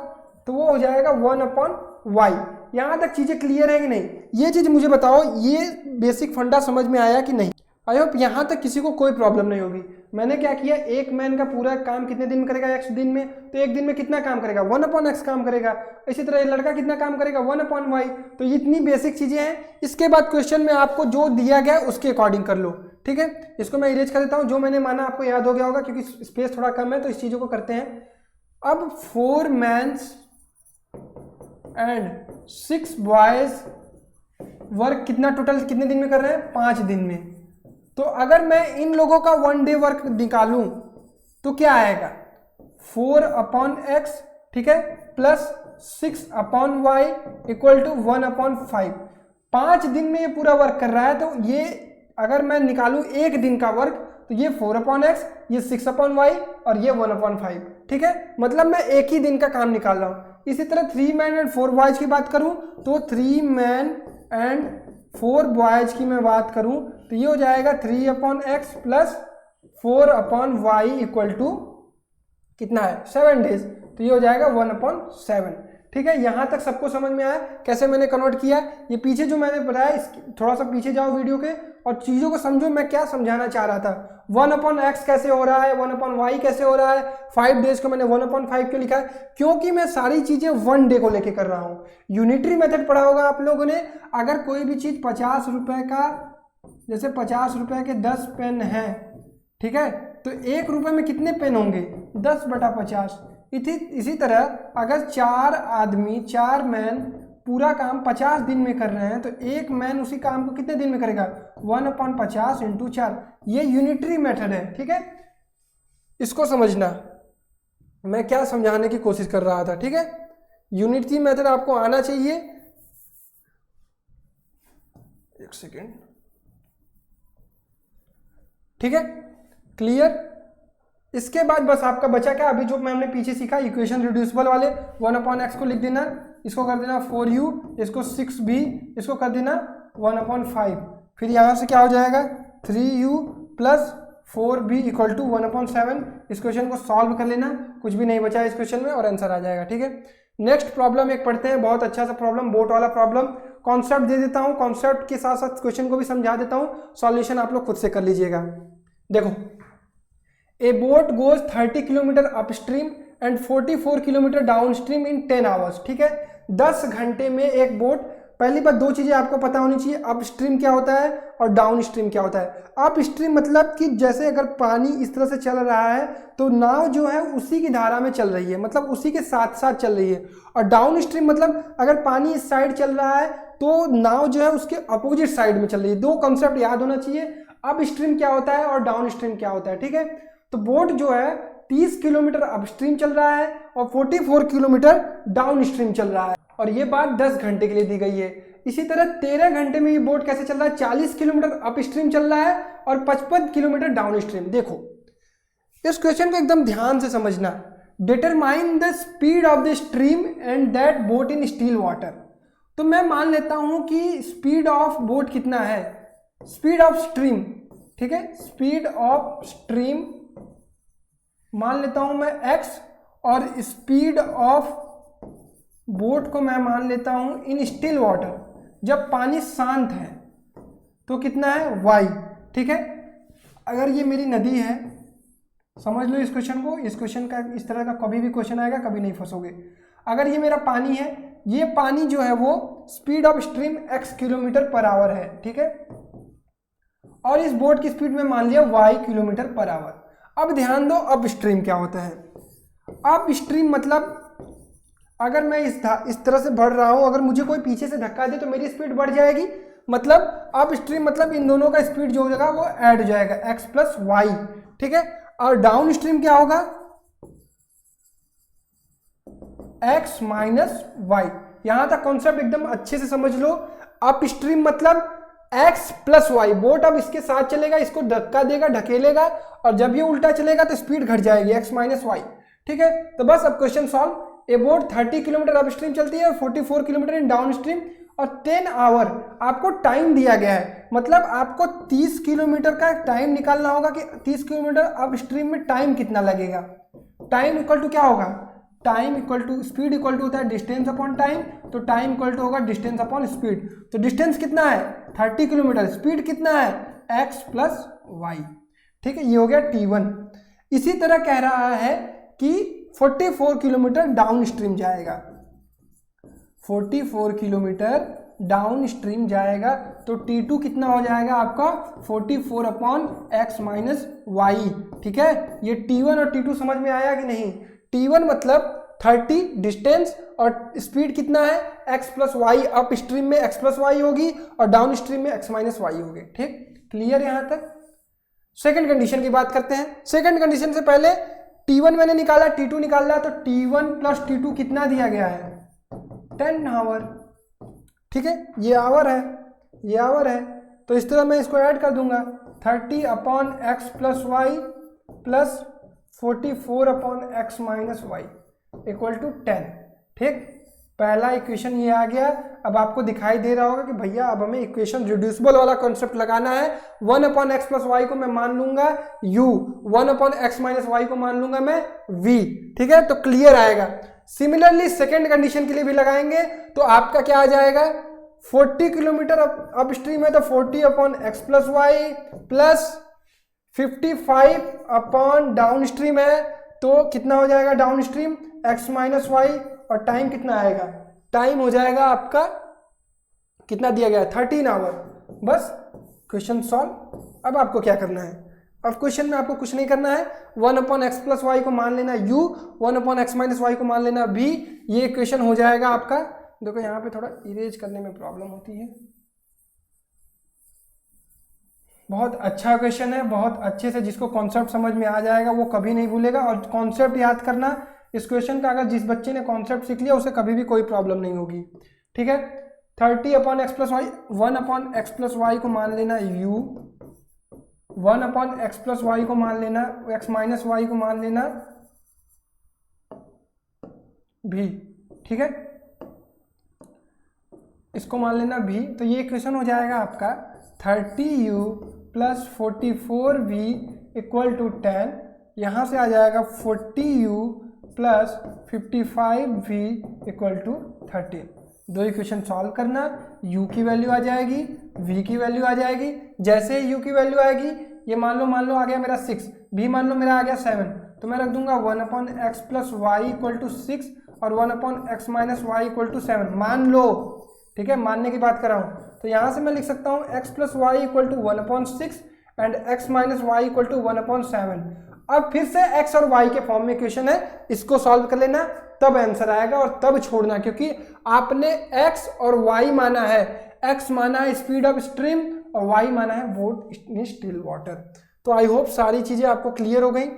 तो वो हो जाएगा 1 अपॉन y। यहां तक चीजें क्लियर है कि नहीं? ये चीज मुझे बताओ, ये बेसिक फंडा समझ में आया कि नहीं? आई होप यहां तक किसी को कोई प्रॉब्लम नहीं होगी। मैंने क्या किया, एक मैन का पूरा काम कितने दिन में करेगा, x दिन में, तो एक दिन में कितना काम करेगा, 1 अपॉन x काम करेगा। इसी तरह ये लड़का कितना काम करेगा, 1 अपॉन y। तो इतनी बेसिक चीजें हैं। इसके बाद क्वेश्चन में आपको जो दिया गया उसके अकॉर्डिंग कर लो। ठीक है, इसको मैं इरेज कर देता हूं, जो मैंने माना आपको याद हो गया होगा, क्योंकि स्पेस थोड़ा कम है तो इस चीजों को करते हैं। अब 4 men एंड 6 boys वर्क कितना टोटल कितने दिन में कर रहे हैं, 5 दिन में। तो अगर मैं इन लोगों का 1 डे वर्क निकालूं तो क्या आएगा, 4 अपॉन x, ठीक है, plus 6 upon y equal to 1 upon 5। 5 दिन में ये पूरा वर्क कर रहा है, तो ये अगर मैं निकालूं एक दिन का वर्क, तो ये 4 अपॉन x, ये 6 अपॉन y और ये 1 अपॉन 5। ठीक है, मतलब मैं एक ही दिन का काम निकाल रहा हूं। इसी तरह 3 men एंड 4 boys की बात करूं तो 3 men एंड 4 boys की मैं बात करूं तो ये हो जाएगा 3 upon x plus 4 upon y equal to कितना है, 7 डेज। तो ये हो जाएगा 1 अपॉन 7। ठीक है, यहां तक सबको समझ में आया कैसे मैंने कन्वर्ट किया? ये पीछे जो मैंने बताया, थोड़ा सा पीछे जाओ वीडियो के और चीजों को समझो मैं क्या समझाना चाह रहा था। 1 अपॉन x कैसे हो रहा है, 1 अपॉन y कैसे हो रहा है, 5 डेज को मैंने 1 अपॉन 5 क्यों लिखा है, क्योंकि मैं सारी चीजें 1 डे को लेके कर रहा हूं। यूनिटरी मेथड पढ़ा होगा आप लोगों ने। अगर कोई भी चीज 50 रुपए का, जैसे 50 रुपए के 10 पेन है, ठीक है, तो 1 रुपए में कितने पेन होंगे, 10/50। इसी तरह अगर 4 मैन पूरा काम 50 दिन में कर रहे हैं तो एक मैन उसी काम को कितने दिन में करेगा? 1/50 × 4। ये यूनिटरी मेथड है, ठीक है। इसको समझना, मैं क्या समझाने की कोशिश कर रहा था, ठीक है। यूनिटरी मेथड आपको आना चाहिए। एक सेकेंड, ठीक है, क्लियर। इसके बाद बस आपका बचा क्या? अभी जो हमने पीछे सीखा इक्वेशन रिड्यूसिबल वाले, 1/x को लिख देना, इसको कर देना 4u, इसको 6b, इसको कर देना 1/5। फिर यहाँ से क्या हो जाएगा? 3u + 4b = 1/7। इस क्वेश्चन को सॉल्व कर लेना, कुछ भी नहीं बचा है इस क्वेश्चन में और आंसर आ जाएगा, ठीक है। नेक्स्ट प्रॉब्लम एक पढ़ते हैं, बहुत अच्छा सा प्रॉब्लम, बोट वाला प्रॉब्लम। कॉन्सेप्ट दे देता हूँ, कॉन्सेप्ट के साथ साथ क्वेश्चन को भी समझा देता हूँ, सॉल्यूशन आप लोग खुद से कर लीजिएगा। देखो, ए boat goes 30 kilometre upstream and 44 kilometre downstream in 10 hours, ठीक है। 10 घंटे में एक बोट, पहली बात 2 चीजें आपको पता होनी चाहिए, अपस्ट्रीम क्या होता है और डाउनस्ट्रीम क्या होता है। अपस्ट्रीम मतलब कि जैसे अगर पानी इस तरह से चल रहा है तो नाव जो है उसी की धारा में चल रही है, मतलब उसी के साथ साथ चल रही है। और डाउनस्ट्रीम मतलब अगर पानी इस साइड चल रहा है तो नाव जो है उसके अपोजिट साइड में चल रही है। 2 कॉन्सेप्ट याद होना चाहिए, अपस्ट्रीम क्या होता है और डाउनस्ट्रीम क्या होता है, ठीक है। तो बोट जो है 30 किलोमीटर अपस्ट्रीम चल रहा है और 44 किलोमीटर डाउनस्ट्रीम चल रहा है, और ये बात 10 घंटे के लिए दी गई है। इसी तरह 13 घंटे में ये बोट कैसे चल रहा है? 40 किलोमीटर अपस्ट्रीम चल रहा है और 55 किलोमीटर डाउनस्ट्रीम। देखो, इस क्वेश्चन को एकदम ध्यान से समझना। Determine the speed of the stream and that boat in still water. तो मैं मान लेता हूं कि स्पीड ऑफ बोट कितना है, स्पीड ऑफ स्ट्रीम, ठीक है, स्पीड ऑफ स्ट्रीम मान लेता हूं मैं x, और स्पीड ऑफ बोट को मैं मान लेता हूं इन स्टिल वाटर, जब पानी शांत है तो कितना है? y, ठीक है। अगर ये मेरी नदी है, समझ लो इस क्वेश्चन को, इस क्वेश्चन का इस तरह का कभी भी क्वेश्चन आएगा, कभी नहीं फंसोगे। अगर ये मेरा पानी है, ये पानी जो है वो स्पीड ऑफ स्ट्रीम x किलोमीटर/आवर है, ठीक है, और इस बोट की स्पीड में मान लिया y किलोमीटर/आवर। अब ध्यान दो, अप स्ट्रीम क्या होता है? अप स्ट्रीम मतलब अगर मैं इस तरह से बढ़ रहा हूं, अगर मुझे कोई पीछे से धक्का दे तो मेरी स्पीड बढ़ जाएगी, मतलब अप स्ट्रीम मतलब इन दोनों का स्पीड जो होगा वो ऐड हो जाएगा, x + y, ठीक है। और डाउन स्ट्रीम क्या होगा? x - y। यहां तक कॉन्सेप्ट एकदम अच्छे से समझ लो। अप स्ट्रीम मतलब x + y, बोट अब इसके साथ चलेगा, इसको धक्का देगा, ढकेलेगा, और जब ये उल्टा चलेगा तो स्पीड घट जाएगी, x - y, ठीक है। तो बस अब क्वेश्चन सॉल्व। ए बोट 30 किलोमीटर अपस्ट्रीम चलती है और 44 किलोमीटर इन डाउनस्ट्रीम, और 10 आवर आपको टाइम दिया गया है, मतलब आपको 30 किलोमीटर का टाइम निकालना होगा कि 30 किलोमीटर अपस्ट्रीम में टाइम कितना लगेगा। टाइम इक्वल टू क्या होगा? Time equal to speed equal to होता है डिस्टेंस अपॉन टाइम, तो टाइम इक्वल टू होगा डिस्टेंस अपॉन स्पीड। तो डिस्टेंस कितना है? 30 किलोमीटर, स्पीड कितना है? x + y, ठीक है, ये हो गया t1। इसी तरह कह रहा है कि 44 किलोमीटर डाउन स्ट्रीम जाएगा, 44 किलोमीटर डाउन स्ट्रीम जाएगा, तो t2 कितना हो जाएगा आपका? 44/x - y, ठीक है। ये t1 और t2 समझ में आया कि नहीं? t1 मतलब 30 डिस्टेंस, और स्पीड कितना है? x + y। अप स्ट्रीम में x + y होगी और डाउन स्ट्रीम में x - y होगी, ठीक, क्लियर यहां तक। सेकंड कंडीशन की बात करते हैं। सेकंड कंडीशन से पहले t1 मैंने निकाला, t2 निकाला, तो t1 + t2 कितना दिया गया है? 10 आवर, ठीक है, ये आवर है, ये आवर है, तो इस तरह मैं इसको ऐड कर दूंगा, 30/x + y + 44/x - y = 10, ठीक। पहला इक्वेशन ये आ गया। अब आपको दिखाई दे रहा होगा कि भैया अब हमें इक्वेशन रिड्यूसिबल वाला कॉन्सेप्ट लगाना है। 1/x + y को मैं मान लूंगा u, 1/x - y को मान लूंगा मैं v, ठीक है, तो क्लियर आएगा। सिमिलरली सेकेंड कंडीशन के लिए भी लगाएंगे, तो आपका क्या आ जाएगा? 40 किलोमीटर अप स्ट्रीम है तो 40/x + y + 55 डाउन स्ट्रीम है, तो कितना हो जाएगा डाउन स्ट्रीम? x - y, और टाइम कितना आएगा? टाइम हो जाएगा आपका, कितना दिया गया है? 13 आवर। बस क्वेश्चन सॉल्व। अब आपको क्या करना है? अब क्वेश्चन में आपको कुछ नहीं करना है, 1/x प्लस वाई को मान लेना u, 1/x माइनस वाई को मान लेना v, ये इक्वेशन हो जाएगा आपका। देखो यहाँ पे थोड़ा इरेज करने में प्रॉब्लम होती है। बहुत अच्छा क्वेश्चन है, बहुत अच्छे से जिसको कॉन्सेप्ट समझ में आ जाएगा वो कभी नहीं भूलेगा। और कॉन्सेप्ट याद करना इस क्वेश्चन का, अगर जिस बच्चे ने कॉन्सेप्ट सीख लिया उसे कभी भी कोई प्रॉब्लम नहीं होगी, ठीक है। 30/x plus Y, 1/x plus Y को मान लेना u, 1/x प्लस वाई को मान लेना x माइनस वाई को मान लेना v, ठीक है, इसको मान लेना v। तो ये इक्वेशन हो जाएगा आपका 30u plus 44v equal to 10, यहाँ से आ जाएगा 40u plus 55v equal to 13। दो इक्वेशन सॉल्व करना, u की वैल्यू आ जाएगी, v की वैल्यू आ जाएगी। जैसे ही u की वैल्यू आएगी, ये मान लो आ गया मेरा 6, v मान लो मेरा आ गया 7, तो मैं रख दूंगा 1/x plus y equal to 6 और 1/x minus y equal to 7, मान लो, ठीक है, मानने की बात कर रहा हूँ। तो यहाँ से मैं लिख सकता हूँ x plus y equal to 1/6 and x minus y equal to 1/7। अब फिर से x और y के फॉर्म में इक्वेशन है, इसको सॉल्व कर लेना, तब आंसर आएगा और तब छोड़ना, क्योंकि आपने x और y माना है, x माना है स्पीड ऑफ स्ट्रीम और y माना है बोट इन स्टिल वाटर। तो आई होप सारी चीजें आपको क्लियर हो गई।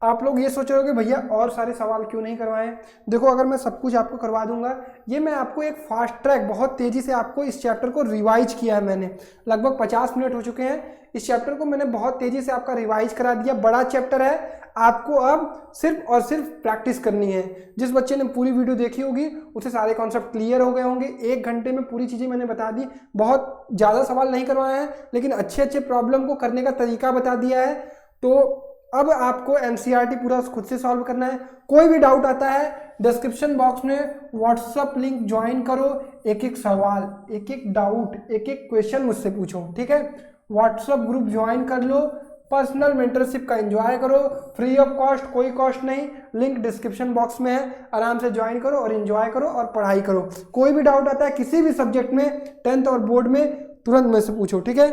आप लोग ये सोच रहे हो कि भैया और सारे सवाल क्यों नहीं करवाएं। देखो अगर मैं सब कुछ आपको करवा दूंगा, ये मैं आपको एक फास्ट ट्रैक बहुत तेजी से आपको इस चैप्टर को रिवाइज किया है मैंने, लगभग 50 मिनट हो चुके हैं। इस चैप्टर को मैंने बहुत तेजी से आपका रिवाइज करा दिया। बड़ा चैप्टर है, आपको अब सिर्फ और सिर्फ प्रैक्टिस करनी है। जिस बच्चे ने पूरी वीडियो देखी होगी उसे सारे कॉन्सेप्ट क्लियर हो गए होंगे। 1 घंटे में पूरी चीज़ें मैंने बता दी। बहुत ज़्यादा सवाल नहीं करवाए हैं, लेकिन अच्छे अच्छे प्रॉब्लम को करने का तरीका बता दिया है। तो अब आपको एनसीईआरटी पूरा खुद से सॉल्व करना है। कोई भी डाउट आता है डिस्क्रिप्शन बॉक्स में व्हाट्सअप लिंक ज्वाइन करो, एक एक सवाल, एक एक डाउट, एक एक क्वेश्चन मुझसे पूछो, ठीक है। व्हाट्सअप ग्रुप ज्वाइन कर लो, पर्सनल मेंटरशिप का एंजॉय करो, फ्री ऑफ कॉस्ट, कोई कॉस्ट नहीं, लिंक डिस्क्रिप्शन बॉक्स में है, आराम से ज्वाइन करो और एंजॉय करो और पढ़ाई करो। कोई भी डाउट आता है किसी भी सब्जेक्ट में, 10th और बोर्ड में, तुरंत मुझसे पूछो, ठीक है।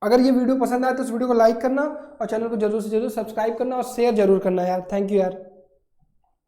अगर ये वीडियो पसंद आए तो इस वीडियो को लाइक करना और चैनल को जरूर से जरूर सब्सक्राइब करना और शेयर जरूर करना यार। थैंक यू यार।